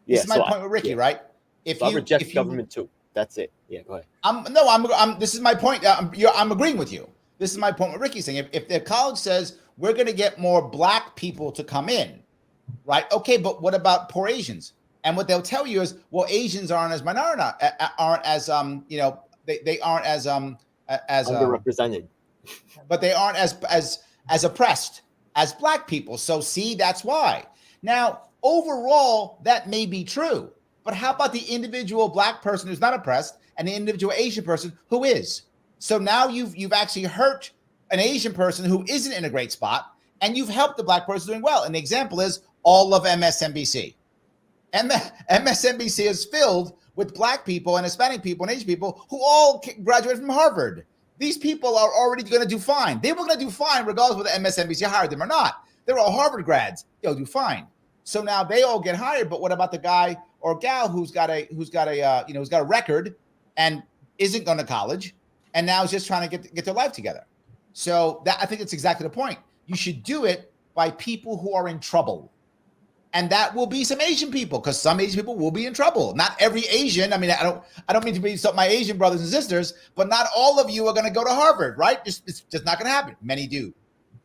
Yeah, this is my point with Rikki, right? I reject government too. That's it. Yeah, go ahead. This is my point. I'm agreeing with you. This is my point with Rikki saying if the college says we're going to get more black people to come in, right? Okay, but what about poor Asians? And what they'll tell you is, well, Asians aren't as minority, aren't as they aren't as underrepresented, but they aren't as oppressed as black people. So see, that's why. Now, overall, that may be true. But how about the individual black person who's not oppressed and the individual Asian person who is? So now you've actually hurt an Asian person who isn't in a great spot, and you've helped the black person doing well. And the example is all of MSNBC. And the MSNBC is filled with black people and Hispanic people and Asian people who all graduated from Harvard. These people are already going to do fine. They were going to do fine regardless of whether MSNBC hired them or not. They're all Harvard grads. They'll do fine. So now they all get hired. But what about the guy or gal who's got a record and isn't going to college and now is just trying to get their life together? So that, I think it's exactly the point. You should do it by people who are in trouble. And that will be some Asian people, because some Asian people will be in trouble. Not every Asian. I mean, I don't mean to be my Asian brothers and sisters, but not all of you are going to go to Harvard, right? It's just not going to happen. Many do,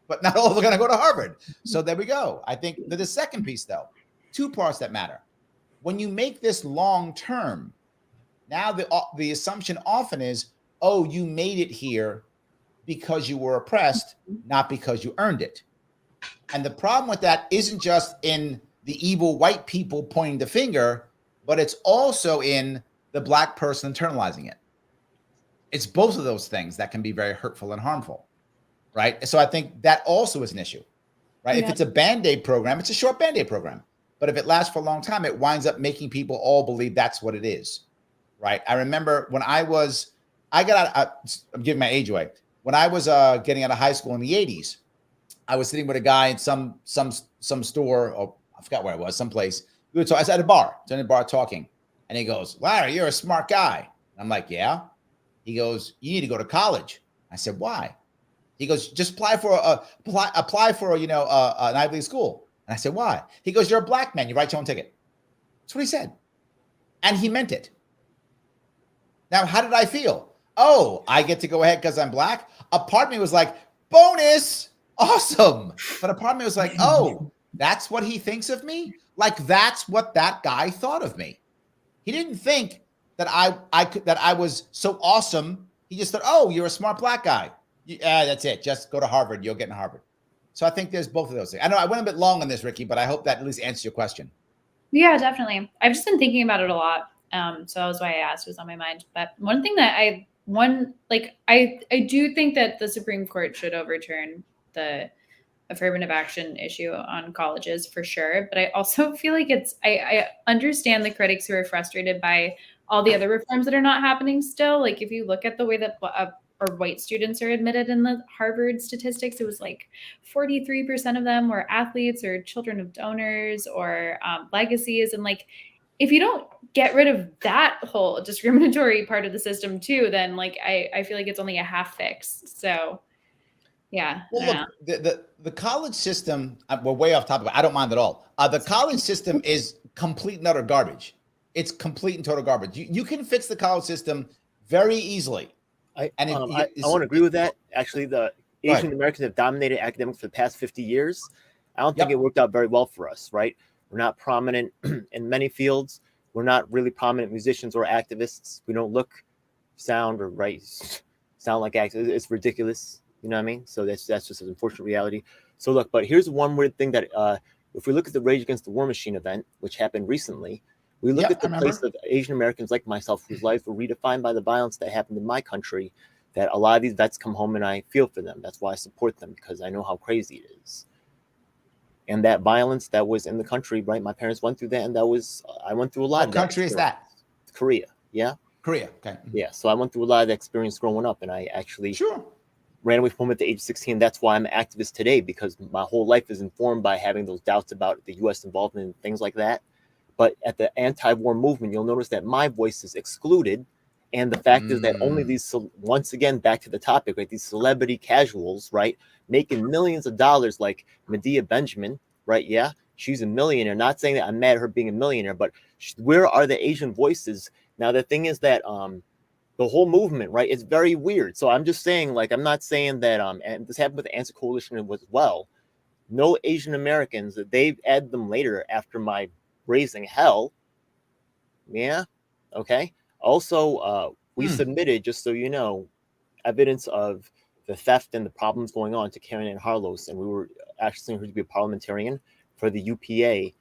but not all are going to go to Harvard. So there we go. I think the second piece, though, 2 parts that matter. When you make this long term, now the assumption often is, oh, you made it here because you were oppressed, not because you earned it. And the problem with that isn't just in the evil white people pointing the finger, but it's also in the black person internalizing it. It's both of those things that can be very hurtful and harmful, right? So I think that also is an issue, right? Yeah. If it's a Band-Aid program, it's a short Band-Aid program. But if it lasts for a long time, it winds up making people all believe that's what it is, right? I remember when I'm giving my age away. When I was getting out of high school in the 80s, I was sitting with a guy in some store, or I forgot where I was, someplace. I was at a bar, talking. And he goes, "Larry, you're a smart guy." And I'm like, "Yeah." He goes, "You need to go to college." I said, "Why?" He goes, "Just apply for an Ivy League school." And I said, "Why?" He goes, "You're a black man. You write your own ticket." That's what he said. And he meant it. Now, how did I feel? Oh, I get to go ahead because I'm black? A part of me was like, bonus, awesome. But a part of me was like, oh, that's what he thinks of me? Like, that's what that guy thought of me. He didn't think that I was so awesome. He just thought, oh, you're a smart black guy. Yeah, that's it. Just go to Harvard. You'll get in Harvard. So I think there's both of those things. I know I went a bit long on this, Rikki, but I hope that at least answers your question. Yeah, definitely. I've just been thinking about it a lot. So that was why I asked. It was on my mind. But one thing that I do think that the Supreme Court should overturn the affirmative action issue on colleges for sure. But I also feel like I understand the critics who are frustrated by all the other reforms that are not happening still. Like if you look at the way that or white students are admitted in the Harvard statistics, it was like 43% of them were athletes or children of donors or legacies. And like, if you don't get rid of that whole discriminatory part of the system too, then like, I feel like it's only a half fix. So yeah. Well, look, the college system, we're way off topic, but I don't mind at all. The college system is complete and utter garbage. It's complete and total garbage. You can fix the college system very easily. I want to agree with that. Actually, the Asian Americans have dominated academics for the past 50 years. I don't think it worked out very well for us, right? We're not prominent in many fields. We're not really prominent musicians or activists. We don't look, sound, or sound like activists. It's ridiculous. You know what I mean? So that's just an unfortunate reality. So look, but here's one weird thing that if we look at the Rage Against the War Machine event, which happened recently, we look at the place of Asian Americans like myself whose lives were redefined by the violence that happened in my country, that a lot of these vets come home and I feel for them. That's why I support them, because I know how crazy it is. And that violence that was in the country, right? My parents went through that, and I went through a lot of that. What country is that? Korea. Yeah. Korea. Okay. Yeah. So I went through a lot of that experience growing up, and I actually ran away from home at the age of 16. That's why I'm an activist today, because my whole life is informed by having those doubts about the U.S. involvement in things like that. But at the anti-war movement, you'll notice that my voice is excluded. And the fact is that only these, once again, back to the topic, right? These celebrity casuals, right? Making millions of dollars, like Medea Benjamin, right? Yeah, she's a millionaire. Not saying that I'm mad at her being a millionaire, but where are the Asian voices? Now, the thing is that the whole movement, right? It's very weird. So I'm just saying, like, I'm not saying that, and this happened with the Answer Coalition as well. No Asian Americans, they've added them later after my raising hell. Yeah. Okay. Also, we submitted, just so you know, evidence of the theft and the problems going on to Karen Ann Harlos, and we were actually her to be a parliamentarian for the UPA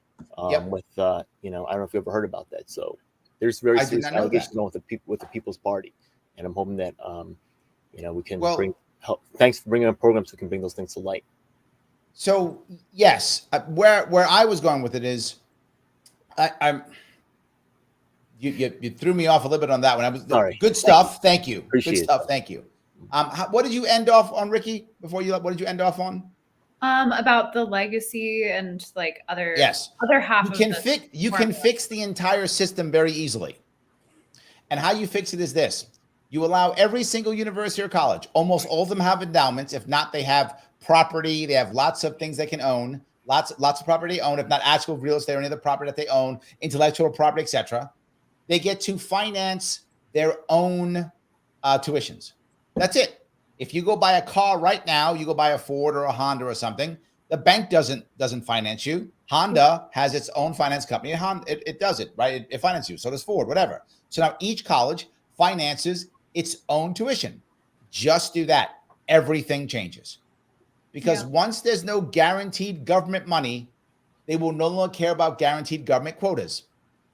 with, I don't know if you ever heard about that. So there's very serious allegations going with the People's Party, and I'm hoping that we can bring help. Thanks for bringing up programs so we can bring those things to light. So yes, where I was going with it is, you threw me off a little bit on that one. I was sorry. Good stuff. Thank you. Appreciate good stuff. Thank you. What did you end off on, Rikki? What did you end off on? About the legacy and like other half. You can fix the entire system very easily. And how you fix it is this: you allow every single university or college. Almost all of them have endowments. If not, they have property. They have lots of things they can own. Lots of property they own. If not actual real estate or any other property that they own, intellectual property, etc. They get to finance their own tuitions. That's it. If you go buy a car right now, you go buy a Ford or a Honda or something, the bank doesn't finance you. Honda has its own finance company. It does it, right? It finances you. So does Ford, whatever. So now each college finances its own tuition. Just do that. Everything changes. Because once there's no guaranteed government money, they will no longer care about guaranteed government quotas.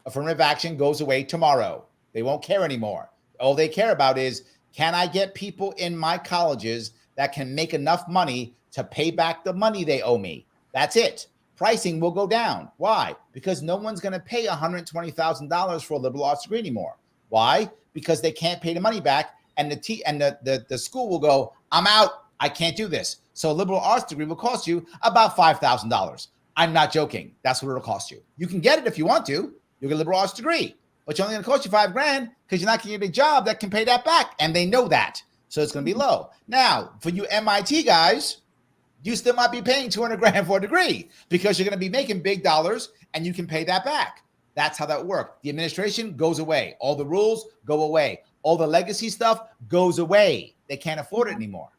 Affirmative action goes away tomorrow. They won't care anymore. All they care about is, can I get people in my colleges that can make enough money to pay back the money they owe me? That's it. Pricing will go down. Why? Because no one's going to pay $120,000 for a liberal arts degree anymore. Why? Because they can't pay the money back, and the school will go, I'm out. I can't do this. So a liberal arts degree will cost you about $5,000. I'm not joking. That's what it'll cost you. You can get it if you want to. You'll get a liberal arts degree, but you're only going to cost you $5,000 because you're not going to get a job that can pay that back, and they know that. So it's going to be low. Now, for you MIT guys, you still might be paying $200,000 for a degree because you're going to be making big dollars, and you can pay that back. That's how that works. The administration goes away. All the rules go away. All the legacy stuff goes away. They can't afford it anymore.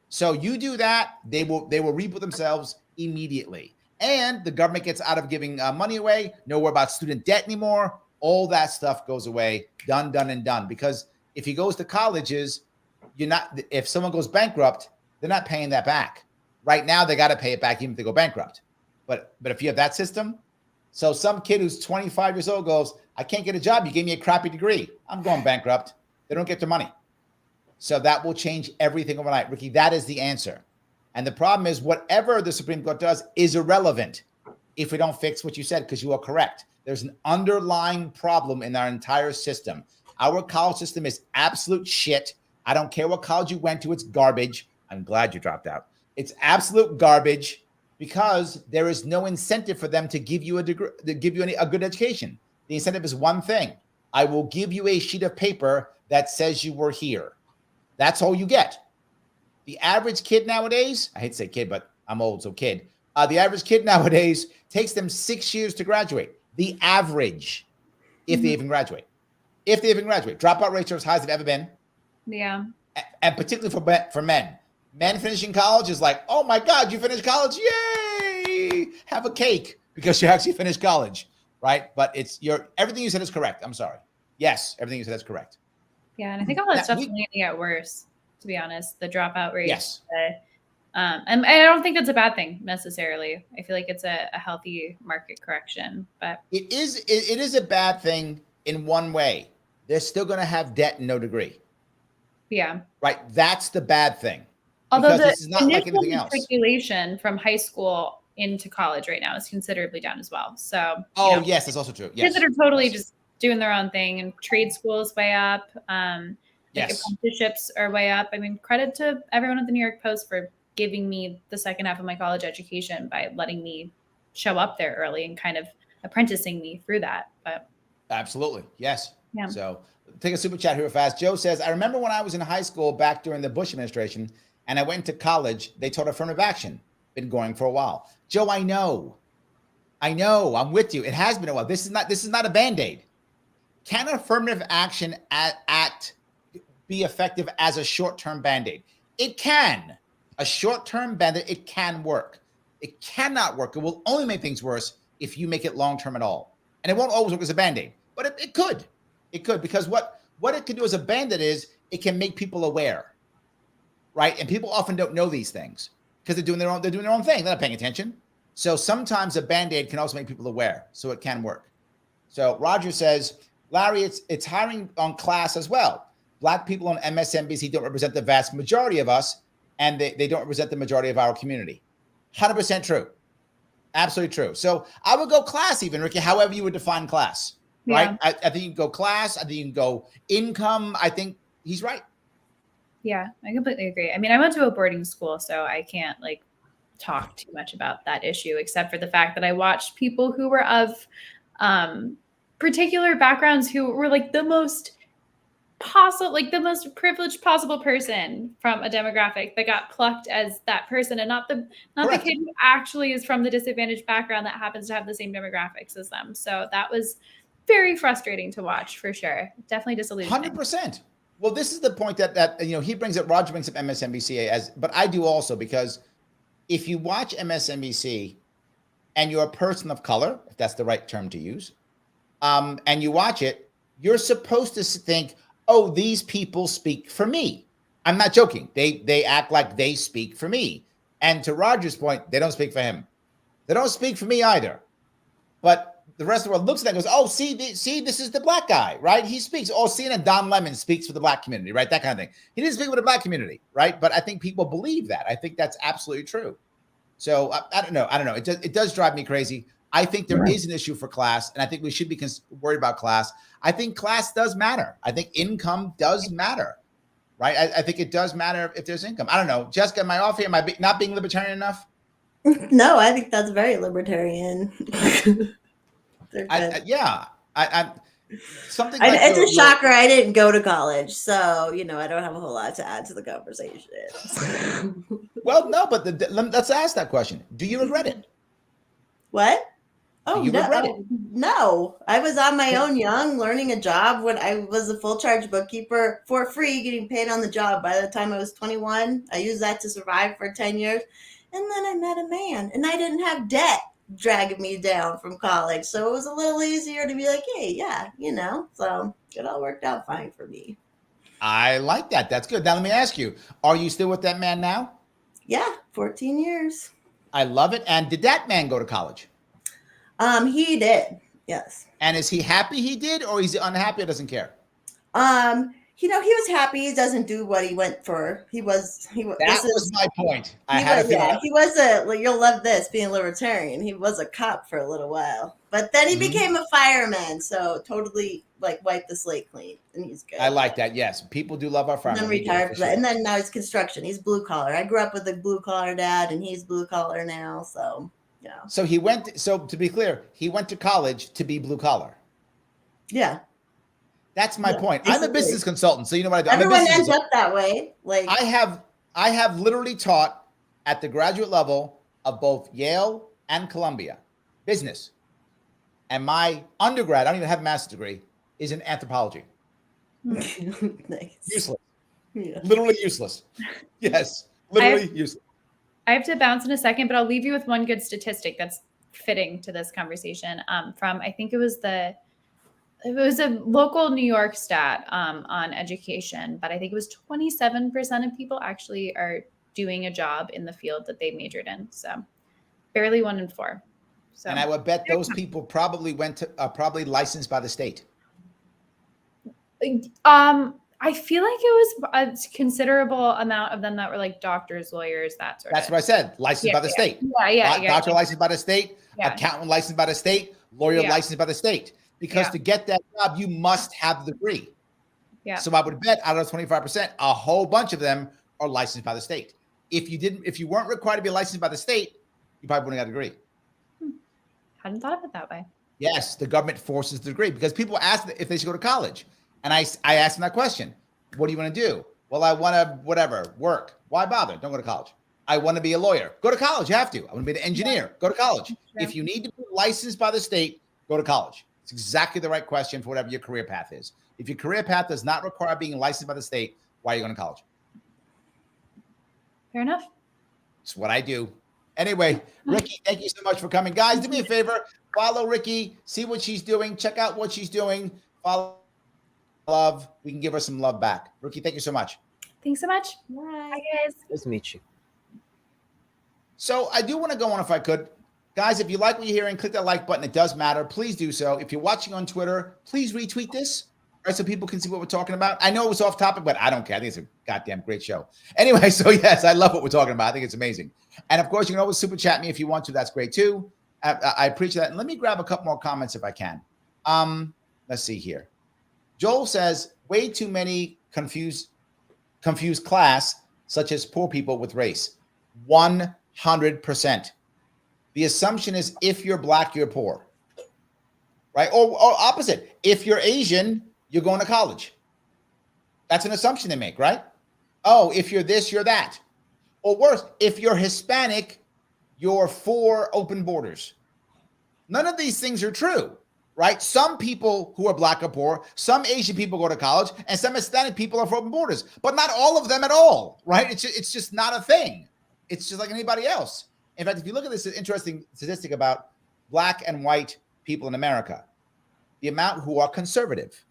So you do that, they will reap with themselves immediately. And the government gets out of giving money away. No more about student debt anymore. All that stuff goes away. Done, and done. Because if he goes to colleges, if someone goes bankrupt, they're not paying that back. Right now, they got to pay it back even if they go bankrupt. But if you have that system, so some kid who's 25 years old goes, I can't get a job. You gave me a crappy degree. I'm going bankrupt. They don't get their money. So that will change everything overnight. Rikki, that is the answer. And the problem is whatever the Supreme Court does is irrelevant if we don't fix what you said, because you are correct. There's an underlying problem in our entire system. Our college system is absolute shit. I don't care what college you went to. It's garbage. I'm glad you dropped out. It's absolute garbage because there is no incentive for them to give you a degree, to give you a good education. The incentive is one thing. I will give you a sheet of paper that says you were here. That's all you get. The average kid nowadays, I hate to say kid, but I'm old, so kid. The average kid nowadays takes them 6 years to graduate. The average, if they even graduate. If they even graduate. Dropout rates are as high as they've ever been. Yeah. And particularly for men. Men finishing college is like, oh my God, you finished college? Yay! Have a cake because you actually finished college, right? But everything you said is correct. I'm sorry. Yes, everything you said is correct. Yeah, and I think all that stuff's only going to get worse, to be honest. The dropout rate. Yes. And I don't think that's a bad thing necessarily. I feel like it's a healthy market correction. But it is a bad thing in one way. They're still going to have debt and no degree. Yeah. Right. That's the bad thing. Although this is not like anything else. Matriculation from high school into college right now is considerably down as well. So. Yes, that's also true. Yes. Kids that are totally just doing their own thing, and trade school is way up. Apprenticeships are way up. I mean, credit to everyone at the New York Post for giving me the second half of my college education by letting me show up there early and kind of apprenticing me through that. But absolutely. Yes. Yeah. So take a super chat here fast. Joe says, I remember when I was in high school back during the Bush administration and I went to college, they taught affirmative action. Been going for a while. Joe, I know. I'm with you. It has been a while. This is not a Band-Aid. Can affirmative action be effective as a short-term Band-Aid? It can. A short-term Band-Aid, it can work. It cannot work. It will only make things worse if you make it long-term at all. And it won't always work as a Band-Aid, but it could. It could, because what it can do as a Band-Aid is it can make people aware, right? And people often don't know these things because they're doing their own thing. They're not paying attention. So sometimes a Band-Aid can also make people aware, so it can work. So Roger says, Larry, it's hiring on class as well. Black people on MSNBC don't represent the vast majority of us, and they don't represent the majority of our community. 100% true. Absolutely true. So I would go class even, Rikki, however you would define class, right? I think you can go class. I think you can go income. I think he's right. Yeah, I completely agree. I mean, I went to a boarding school, so I can't talk too much about that issue, except for the fact that I watched people who were of particular backgrounds who were the most privileged possible person from a demographic that got plucked as that person, and not the kid who actually is from the disadvantaged background that happens to have the same demographics as them. So that was very frustrating to watch, for sure. Definitely disillusioning. 100%. Well, this is the point that he brings up. Roger brings up MSNBC but I do also, because if you watch MSNBC and you're a person of color, if that's the right term to use, and you watch it, you're supposed to think, oh, these people speak for me. I'm not joking. They act like they speak for me. And to Roger's point, they don't speak for him. They don't speak for me either. But the rest of the world looks at that and goes, oh, see, this is the black guy, right? He speaks. Oh, CNN Don Lemon speaks for the black community, right? That kind of thing. He didn't speak for the black community, right? But I think people believe that. I think that's absolutely true. So I don't know. It does drive me crazy. I think there is an issue for class, and I think we should be worried about class. I think class does matter. I think income does matter, right? I think it does matter if there's income. I don't know. Jessica, am I off here? Am I not being libertarian enough? No, I think that's very libertarian. Something. It's a shocker. I didn't go to college, so I don't have a whole lot to add to the conversation. Well, no, but let's ask that question. Do you regret it? What? Oh, you regret it? No, I was on my own young, learning a job when I was a full charge bookkeeper for free, getting paid on the job. By the time I was 21, I used that to survive for 10 years. And then I met a man, and I didn't have debt dragging me down from college. So it was a little easier to be like, hey, so it all worked out fine for me. I like that. That's good. Now, let me ask you, are you still with that man now? Yeah, 14 years. I love it. And did that man go to college? He did. Yes. And is he happy he did, or is he unhappy or doesn't care? he was happy. He doesn't do what he went for. That was my point. He was you'll love this, being libertarian. He was a cop for a little while, but then he became a fireman. So totally wiped the slate clean, and he's good. I like that. Yes, people do love our firemen. And then retired, and then now he's construction. He's blue collar. I grew up with a blue collar dad, and he's blue collar now. So yeah. So he went. So to be clear, he went to college to be blue collar. Yeah. That's my point. Basically. I'm a business consultant, so you know what I do. Everyone ends up that way. I have literally taught at the graduate level of both Yale and Columbia business, and my undergrad, I don't even have a master's degree, is in anthropology. Nice. Useless. Yeah. Literally useless. Yes, literally useless. I have to bounce in a second, but I'll leave you with one good statistic that's fitting to this conversation. From I think it was a local New York stat on education, but I think it was 27% of people actually are doing a job in the field that they majored in. So barely 1 in 4. So, and I would bet those people probably went to probably licensed by the state. I feel like it was a considerable amount of them that were like doctors, lawyers, that sort of. That's what I said. Licensed by the state. Doctor licensed by the state. Accountant licensed by the state. Lawyer licensed by the state. Because to get that job, you must have the degree. Yeah. So I would bet out of 25%, a whole bunch of them are licensed by the state. If you weren't required to be licensed by the state, you probably wouldn't have got a degree. Hadn't thought of it that way. Yes, the government forces the degree because people ask if they should go to college. And I asked them that question. What do you want to do? Well, I want to, work. Why bother? Don't go to college. I want to be a lawyer. Go to college. You have to. I want to be an engineer. Go to college. Yeah. If you need to be licensed by the state, go to college. It's exactly the right question for whatever your career path is. If your career path does not require being licensed by the state, why are you going to college? Fair enough. It's what I do. Anyway, Rikki, thank you so much for coming. Guys, do me a favor. Follow Rikki. See what she's doing. Check out what she's doing. Follow love. We can give her some love back. Rikki, thank you so much. Thanks so much. Bye. Bye, guys. Nice to meet you. So I do want to go on if I could. Guys, if you like what you're hearing, click that like button. It does matter. Please do so. If you're watching on Twitter, please retweet this, right, so people can see what we're talking about. I know it was off topic, but I don't care. I think it's a goddamn great show. Anyway, so yes, I love what we're talking about. I think it's amazing. And of course, you can always super chat me if you want to. That's great too. I appreciate that. And let me grab a couple more comments if I can. Let's see here. Joel says, way too many confused class, such as poor people with race. 100%. The assumption is if you're black, you're poor, right? Or opposite. If you're Asian, you're going to college. That's an assumption they make, right? Oh, if you're this, you're that. Or worse, if you're Hispanic, you're for open borders. None of these things are true, right? Some people who are black are poor, some Asian people go to college, and some Hispanic people are for open borders, but not all of them at all, right? It's just not a thing. It's just like anybody else. In fact, if you look at this interesting statistic about black and white people in America, the amount who are conservative,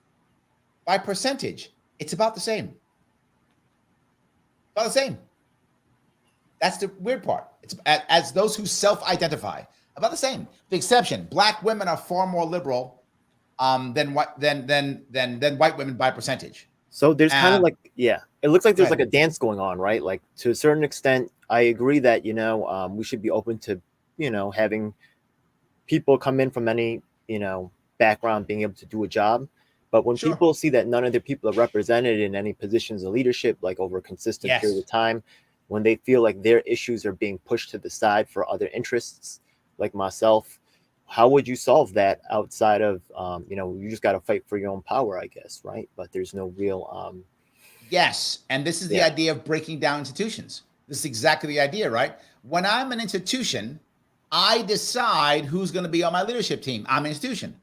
by percentage, it's about the same. About the same. That's the weird part. It's as those who self-identify, about the same. The exception: black women are far more liberal than white women by percentage. So there's kind of like, it looks like there's like a dance going on, right? Like to a certain extent, I agree that, we should be open to, having people come in from any, background being able to do a job. But when people see that none of their people are represented in any positions of leadership, like over a consistent period of time, when they feel like their issues are being pushed to the side for other interests, like myself, how would you solve that outside of, you just got to fight for your own power, I guess, right? But there's no real... Yes, and this is the idea of breaking down institutions. This is exactly the idea, right? When I'm an institution, I decide who's going to be on my leadership team. I'm an institution.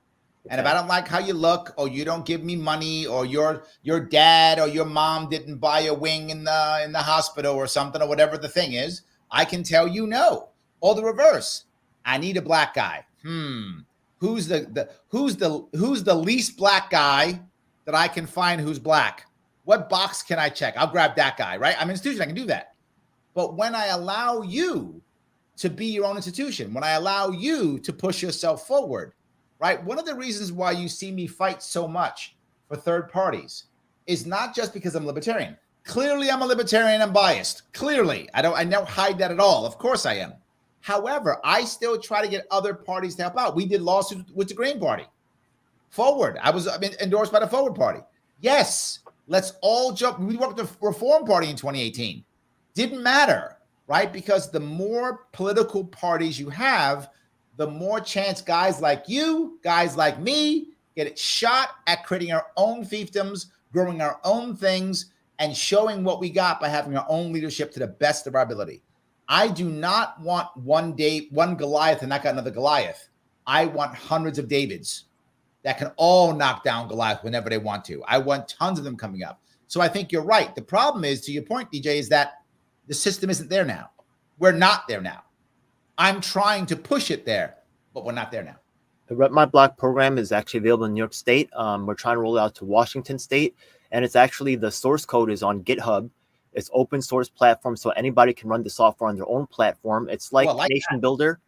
And if I don't like how you look, or you don't give me money, or your dad or your mom didn't buy a wing in the hospital or something, or whatever the thing is, I can tell you no. Or the reverse. I need a black guy. Who's the least black guy that I can find who's black? What box can I check? I'll grab that guy, right? I'm an institution. I can do that. But when I allow you to be your own institution, when I allow you to push yourself forward, right? One of the reasons why you see me fight so much for third parties is not just because I'm libertarian. Clearly, I'm a libertarian. I'm biased. Clearly, I don't hide that at all. Of course I am. However, I still try to get other parties to help out. We did lawsuits with the Green Party. Forward. I was endorsed by the Forward Party. Yes, let's all jump. We worked with the Reform Party in 2018. Didn't matter, right? Because the more political parties you have, the more chance guys like you, guys like me, get it shot at creating our own fiefdoms, growing our own things, and showing what we got by having our own leadership to the best of our ability. I do not want one Goliath and knock out another Goliath. I want hundreds of Davids that can all knock down Goliath whenever they want to. I want tons of them coming up. So I think you're right. The problem is, to your point, DJ, is that the system isn't there now. We're not there now. I'm trying to push it there, but we're not there now. The Rep My Block program is actually available in New York State. We're trying to roll it out to Washington State. And it's actually, the source code is on GitHub. It's open source platform, so anybody can run the software on their own platform. It's like Nation Builder.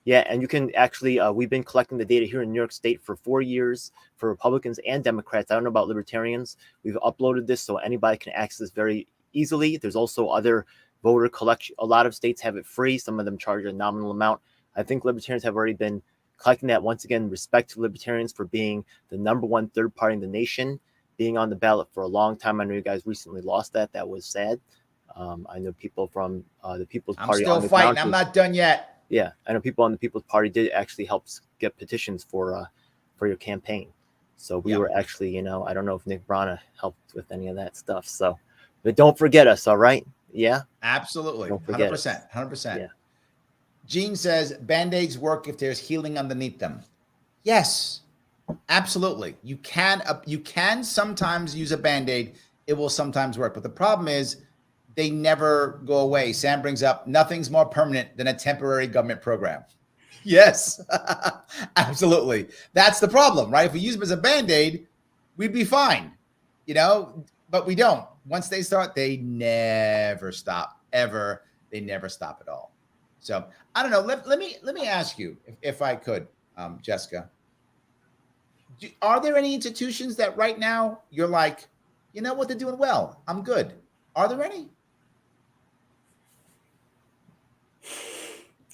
Yeah, and you can actually, we've been collecting the data here in New York State for 4 years for Republicans and Democrats. I don't know about Libertarians. We've uploaded this so anybody can access very easily. There's also other voter collection. A lot of states have it free. Some of them charge a nominal amount. I think Libertarians have already been collecting that. Once again, respect to Libertarians for being the #1 third party in the nation, being on the ballot for a long time. I know you guys recently lost that. That was sad. I know people from the People's Party. I'm still fighting. I'm not done yet. Yeah, I know people on the People's Party did actually help get petitions for your campaign. So we were actually, I don't know if Nick Brana helped with any of that stuff. So, but don't forget us, all right? Yeah, absolutely, 100%, 100%. Yeah. Gene says Band-Aids work if there's healing underneath them. Yes, absolutely. You can sometimes use a Band-Aid. It will sometimes work, but the problem is they never go away. Sam brings up nothing's more permanent than a temporary government program. Yes, absolutely. That's the problem, right? If we use them as a Band-Aid, we'd be fine, but we don't. Once they start, they never stop, ever. They never stop at all. So I don't know. Let me ask you, if I could, Jessica. Are there any institutions that right now you're like, you know what, they're doing well, I'm good? Are there any?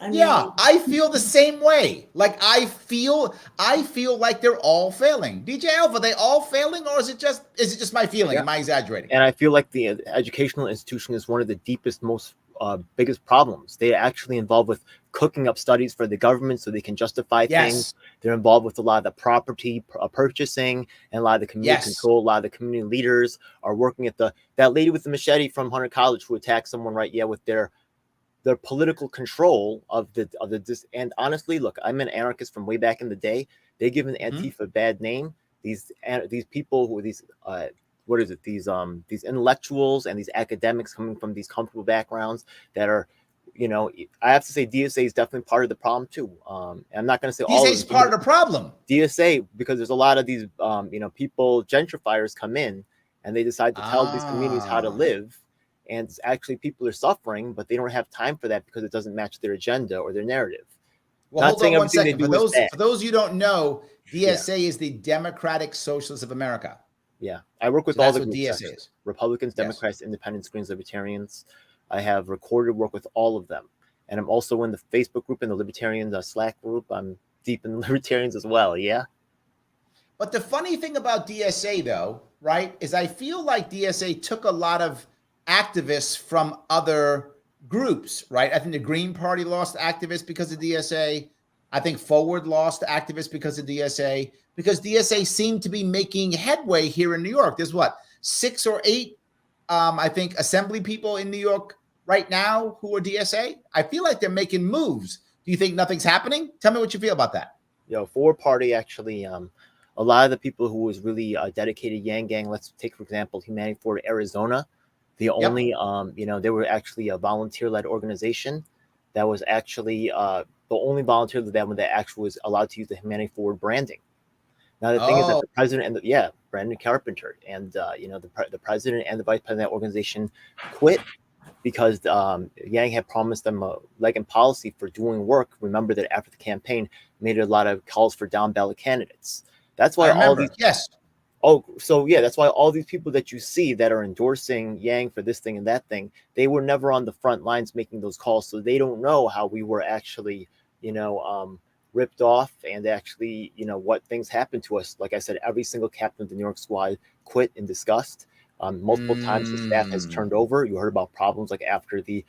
I feel the same way. Like I feel like they're all failing. DJ Elf, are they all failing, or is it just my feeling? Yeah. Am I exaggerating? And I feel like the educational institution is one of the deepest, most biggest problems. They're actually involved with cooking up studies for the government so they can justify things. They're involved with a lot of the property purchasing and a lot of the community control. A lot of the community leaders are working at that lady with the machete from Hunter College who attacked someone, right? Yeah, with their political control of the and honestly, look, I'm an anarchist from way back in the day. They give an Antifa a bad name. These people who are these these intellectuals and these academics coming from these comfortable backgrounds that are, I have to say DSA is definitely part of the problem too. I'm not going to say all. DSA is part of the problem. DSA, because there's a lot of these people, gentrifiers come in and they decide to tell these communities how to live. And actually people are suffering, but they don't have time for that because it doesn't match their agenda or their narrative. Well, hold on 1 second. For those you don't know, DSA is the Democratic Socialists of America. Yeah. I work with all the groups, DSA is. Republicans, Democrats, Independents, Greens, Libertarians. I have recorded work with all of them. And I'm also in the Facebook group and the Libertarian Slack group. I'm deep in the Libertarians as well. Yeah. But the funny thing about DSA, though, right, is I feel like DSA took a lot of activists from other groups, right? I think the Green Party lost activists because of DSA. I think Forward lost activists because of DSA, because DSA seemed to be making headway here in New York. There's 6 or 8, I think, assembly people in New York right now who are DSA. I feel like they're making moves. Do you think nothing's happening? Tell me what you feel about that. Forward Party actually, a lot of the people who was really dedicated Yang Gang, let's take, for example, Humanity for Arizona. The only, they were actually a volunteer-led organization that was actually the only volunteer that actually was allowed to use the Humanity Forward branding. Now, the thing is that the president and Brandon Carpenter and, the president and the vice president of that organization quit because Yang had promised them a leg in policy for doing work. Remember that after the campaign, made a lot of calls for down-ballot candidates. That's why Oh, so yeah, that's why all these people that you see that are endorsing Yang for this thing and that thing, they were never on the front lines making those calls, so they don't know how we were actually, ripped off, and actually, what things happened to us. Like I said, every single captain of the New York squad quit in disgust. Multiple times the staff has turned over. You heard about problems like after the.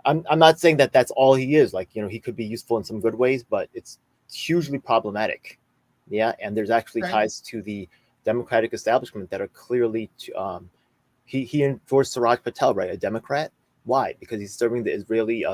I'm not saying that that's all he is. Like, he could be useful in some good ways, but it's hugely problematic. Yeah, and there's actually ties to the Democratic establishment that are clearly. He endorsed Siraj Patel, right? A Democrat. Why? Because he's serving the Israeli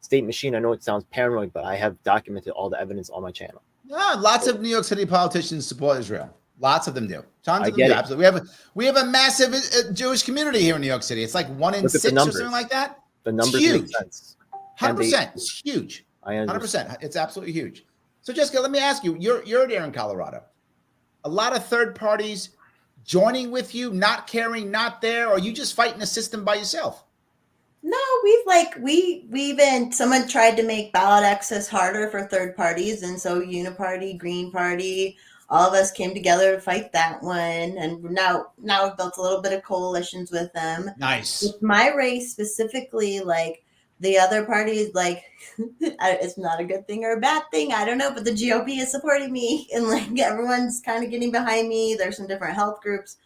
state machine. I know it sounds paranoid, but I have documented all the evidence on my channel. Yeah, lots of New York City politicians support Israel. Lots of them do. Tons of them do. Absolutely. We have a massive Jewish community here in New York City. It's like 1 in 6 or something like that. The numbers make sense. 100%. It's huge. 100%. It's absolutely huge. So, Jessica, let me ask you. You're there in Colorado. A lot of third parties joining with you, not caring, not there, or you just fighting the system by yourself? No, someone tried to make ballot access harder for third parties, and so Uniparty, Green Party, all of us came together to fight that one, and now we've built a little bit of coalitions with them. Nice. With my race specifically, like the other parties, like it's not a good thing or a bad thing, I don't know, but the GOP is supporting me, and like everyone's kind of getting behind me. There's some different health groups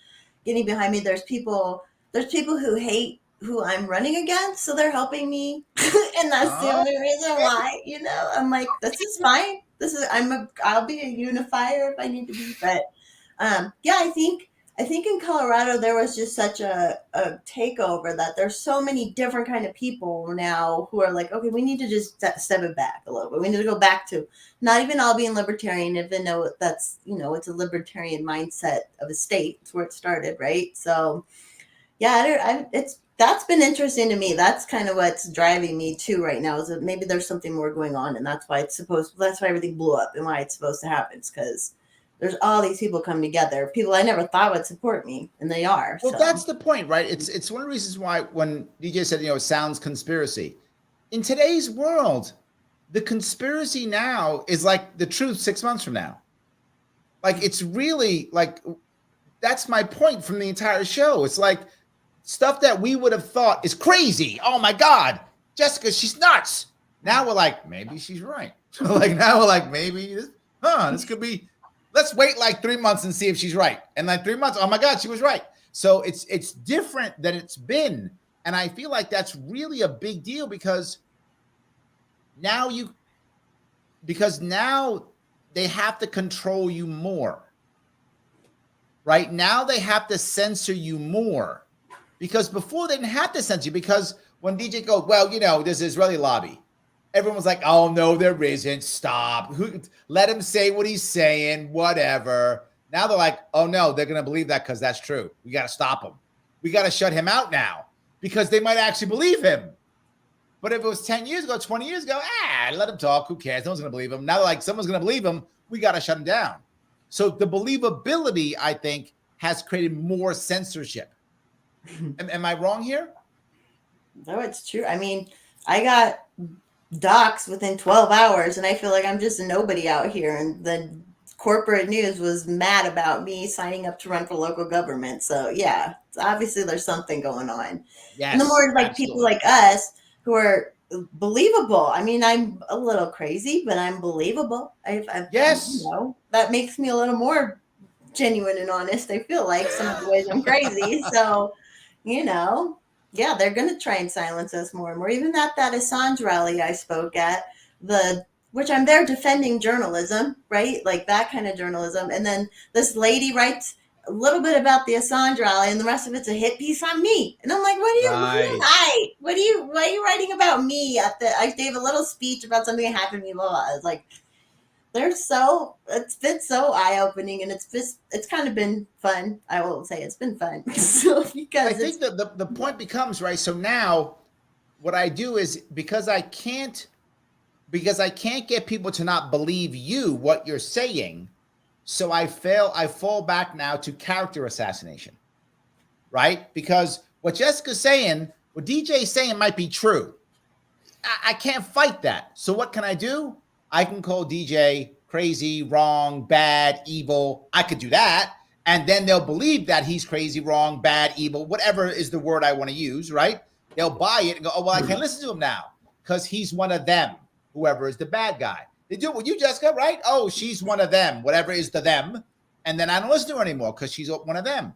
getting behind me. There's people who hate who I'm running against, so they're helping me. And that's the only reason why, I'm like, this is fine. I'll be a unifier if I need to be. But I think in Colorado there was just such a takeover that there's so many different kind of people now who are like, okay, we need to just step it back a little bit. We need to go back to not even all being libertarian, even though that's, it's a libertarian mindset of a state. It's where it started, right? So that's been interesting to me. That's kind of what's driving me too right now, is that maybe there's something more going on, and that's why everything blew up and why it's supposed to happen. It's because there's all these people coming together, people I never thought would support me, and they are. Well, that's the point, right? It's one of the reasons why when DJ said, it sounds conspiracy. In today's world, the conspiracy now is like the truth 6 months from now. Like, it's really like, that's my point from the entire show. It's like, stuff that we would have thought is crazy. Oh my God, Jessica, she's nuts. Now we're like, maybe she's right. Now we're like, maybe this could be. Let's wait like 3 months and see if she's right. And like 3 months, oh my God, she was right. So it's different than it's been, and I feel like that's really a big deal because now they have to control you more. Right now they have to censor you more. Because before they didn't have to censor you, because when DJ goes, well, there's an Israeli lobby. Everyone was like, oh, no, there isn't. Stop. Let him say what he's saying, whatever. Now they're like, oh, no, they're going to believe that because that's true. We got to stop him. We got to shut him out now because they might actually believe him. But if it was 10 years ago, 20 years ago, let him talk. Who cares? No one's going to believe him. Now they're like, someone's going to believe him. We got to shut him down. So the believability, I think, has created more censorship. Am I wrong here? No, it's true. I mean, I got docs within 12 hours, and I feel like I'm just a nobody out here. And the corporate news was mad about me signing up to run for local government. So, yeah, obviously there's something going on. Yes, and the more like absolutely. people like us who are believable. I mean, I'm a little crazy, but I'm believable. Yes. That makes me a little more genuine and honest. I feel like some of the ways I'm crazy. So, they're going to try and silence us more and more. Even at that Assange rally I spoke at, which I'm there defending journalism, right? Like that kind of journalism. And then this lady writes a little bit about the Assange rally, and the rest of it's a hit piece on me. And I'm like, why are you writing about me? I gave a little speech about something that happened to me. Blah, blah. It's like, it's been so eye-opening, and it's kind of been fun. I will say it's been fun. So because I think that the point becomes, right, so now what I do is because I can't get people to not believe what you're saying, so I fall back now to character assassination. Right? Because what Jessica's saying, what DJ's saying might be true. I can't fight that. So what can I do? I can call DJ crazy, wrong, bad, evil. I could do that. And then they'll believe that he's crazy, wrong, bad, evil, whatever is the word I want to use, right? They'll buy it and go, oh, well, I can't listen to him now because he's one of them, whoever is the bad guy. They do it with you, Jessica, right? Oh, she's one of them, whatever is the them. And then I don't listen to her anymore because she's one of them.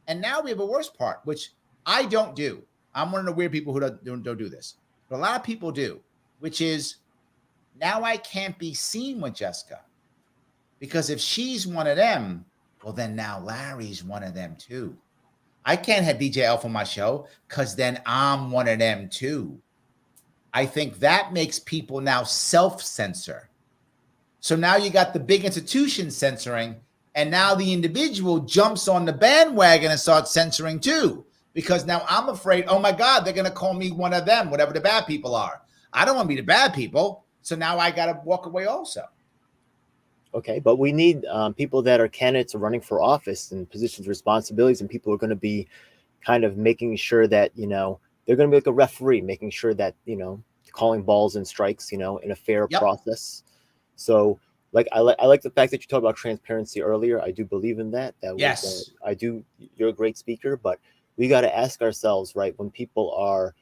And now we have a worse part, which I don't do. I'm one of the weird people who don't do this. But a lot of people do, which is now I can't be seen with Jessica. Because if she's one of them, well, then now Larry's one of them too. I can't have DJ Elf on my show because then I'm one of them too. I think that makes people now self-censor. So now you got the big institution censoring, and now the individual jumps on the bandwagon and starts censoring too. Because now I'm afraid, oh my God, they're going to call me one of them, whatever the bad people are. I don't want to be the bad people. So now I got to walk away also. Okay, but we need people that are candidates or running for office and positions of responsibilities, and people are going to be kind of making sure that, you know, they're going to be like a referee, making sure that, you know, calling balls and strikes, you know, in a fair process. So, like, I like the fact that you talked about transparency earlier. I do believe in that. Yes, I do. You're a great speaker, but we got to ask ourselves, right, when people are.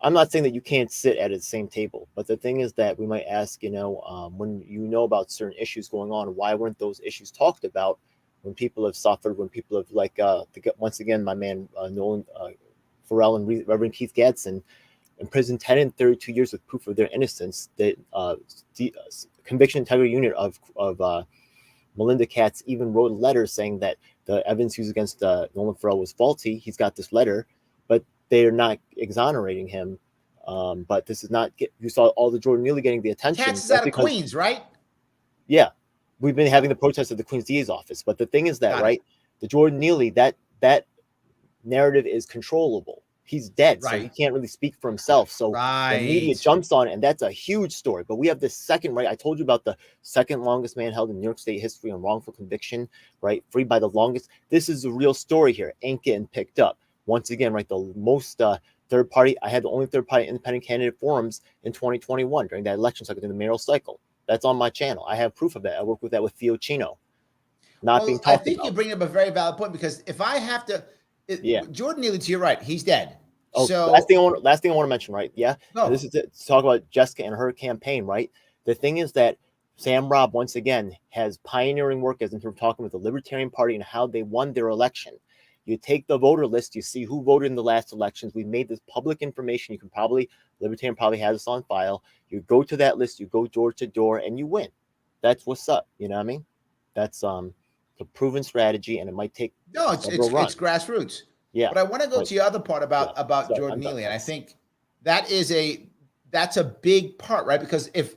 I'm not saying that you can't sit at the same table, but the thing is that we might ask, you know, when you know about certain issues going on, why weren't those issues talked about when people have suffered, when people have, like, once again, my man Nolan Farrell and Reverend Keith Gadsden, in prison 10 and 32 years with proof of their innocence. The conviction integrity unit of Melinda Katz even wrote a letter saying that the evidence used against Nolan Farrell was faulty. He's got this letter, but they are not exonerating him. But this is not, you saw all the Jordan Neely getting the attention. Katz is out of Queens, right? Yeah. We've been having the protests at the Queens DA's office. But the thing is that, right, the Jordan Neely, that narrative is controllable. He's dead, so he can't really speak for himself. So the media jumps on it, and that's a huge story. But we have this second, right? I told you about the second longest man held in New York State history on wrongful conviction, right? Freed by the longest. This is a real story here. Ain't getting picked up. Once again, right, the most third party, I had the only third party independent candidate forums in 2021 during that election cycle, during the mayoral cycle. That's on my channel. I have proof of that. I work with that with Theo Chino. Being talked about. I think you bring up a very valid point, because if I have to, Jordan Neely, to your right, he's dead. Oh, so last thing I want to mention, right? Yeah. No. This is to talk about Jessica and her campaign, right? The thing is that Sam Robb, once again, has pioneering work as in terms of talking with the Libertarian Party and how they won their election. You take the voter list, you see who voted in the last elections. We've made this public information. You can probably, Libertarian probably has this on file. You go to that list, you go door to door, and you win. That's what's up. You know what I mean? That's the proven strategy, and it might take it's grassroots. Yeah. But I want to go to the other part about Jordan Neely, and I think that's a big part, right? Because if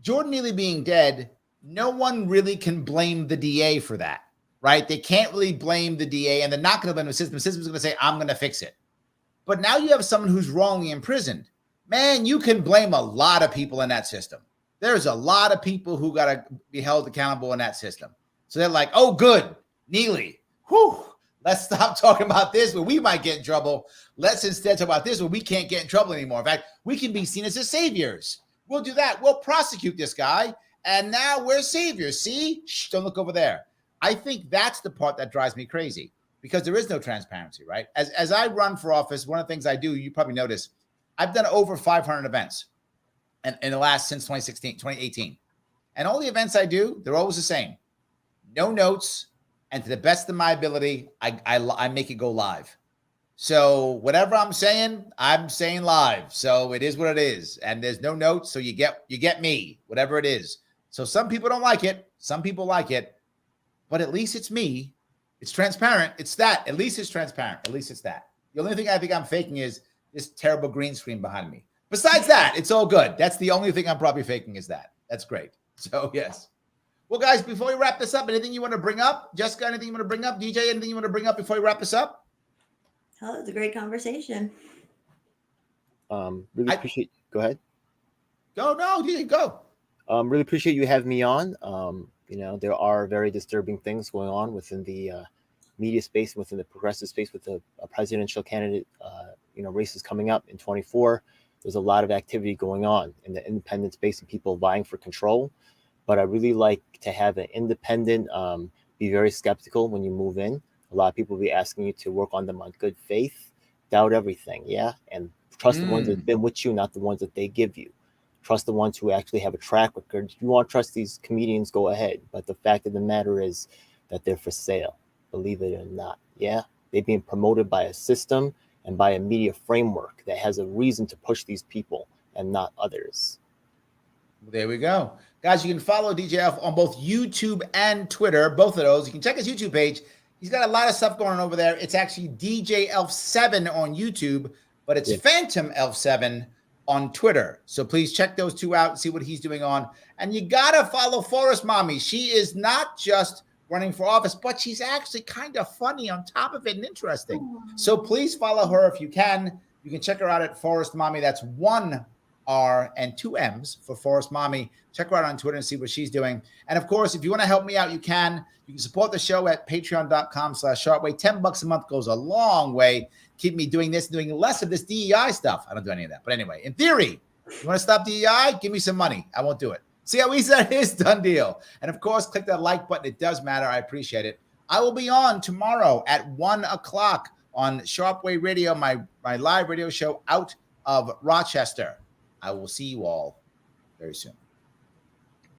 Jordan Neely being dead, no one really can blame the DA for that, right? They can't really blame the DA, and they're not going to blame the system. The system's going to say, I'm going to fix it. But now you have someone who's wrongly imprisoned. Man, you can blame a lot of people in that system. There's a lot of people who got to be held accountable in that system. So they're like, oh, good, Neely, whew. Let's stop talking about this where we might get in trouble. Let's instead talk about this where we can't get in trouble anymore. In fact, we can be seen as the saviors. We'll do that. We'll prosecute this guy. And now we're saviors. See? Shh, don't look over there. I think that's the part that drives me crazy, because there is no transparency, right? As I run for office, one of the things I do, you probably notice, I've done over 500 events in the last, since 2018. And all the events I do, they're always the same. No notes. And to the best of my ability, I make it go live. So whatever I'm saying live. So it is what it is. And there's no notes. So you get me, whatever it is. So some people don't like it. Some people like it. But at least it's me. It's transparent. It's that. At least it's transparent. At least it's that. The only thing I think I'm faking is this terrible green screen behind me. Besides that, it's all good. That's the only thing I'm probably faking is that. That's great. So yes. Well, guys, before we wrap this up, anything you want to bring up? Jessica, anything you want to bring up? DJ, anything you want to bring up before we wrap this up? Oh, it was a great conversation. Really appreciate. Go ahead. No, DJ, go. Really appreciate you having me on. You know, there are very disturbing things going on within the media space, within the progressive space, with the presidential candidate, races coming up in 24. There's a lot of activity going on in the independent space and people vying for control. But I really like to have an independent Be very skeptical when you move in. A lot of people will be asking you to work on them on good faith. Doubt everything, yeah? And trust the ones that have been with you, not the ones that they give you. Trust the ones who actually have a track record. If you want to trust these comedians, go ahead. But the fact of the matter is that they're for sale, believe it or not, yeah? They're being promoted by a system and by a media framework that has a reason to push these people and not others. There we go. Guys, you can follow DJ Elf on both YouTube and Twitter, both of those. You can check his YouTube page. He's got a lot of stuff going on over there. It's actually DJ Elf7 on YouTube, but it's Phantom Elf7 on Twitter. So please check those two out and see what he's doing on. And you got to follow Forest Mommy. She is not just running for office, but she's actually kind of funny on top of it and interesting. So please follow her if you can. You can check her out at Forest Mommy. That's 1 R and 2 M's for Forest Mommy. Check her out on Twitter and see what she's doing. And of course, if you want to help me out, you can. You can support the show at patreon.com/Sharpeway. $10 a month goes a long way. Keep me doing this, doing less of this DEI stuff. I don't do any of that. But anyway, in theory, you want to stop DEI? Give me some money. I won't do it. See how easy that is? Done deal. And of course, click that like button. It does matter. I appreciate it. I will be on tomorrow at 1 o'clock on Sharpeway Radio, my live radio show out of Rochester. I will see you all very soon.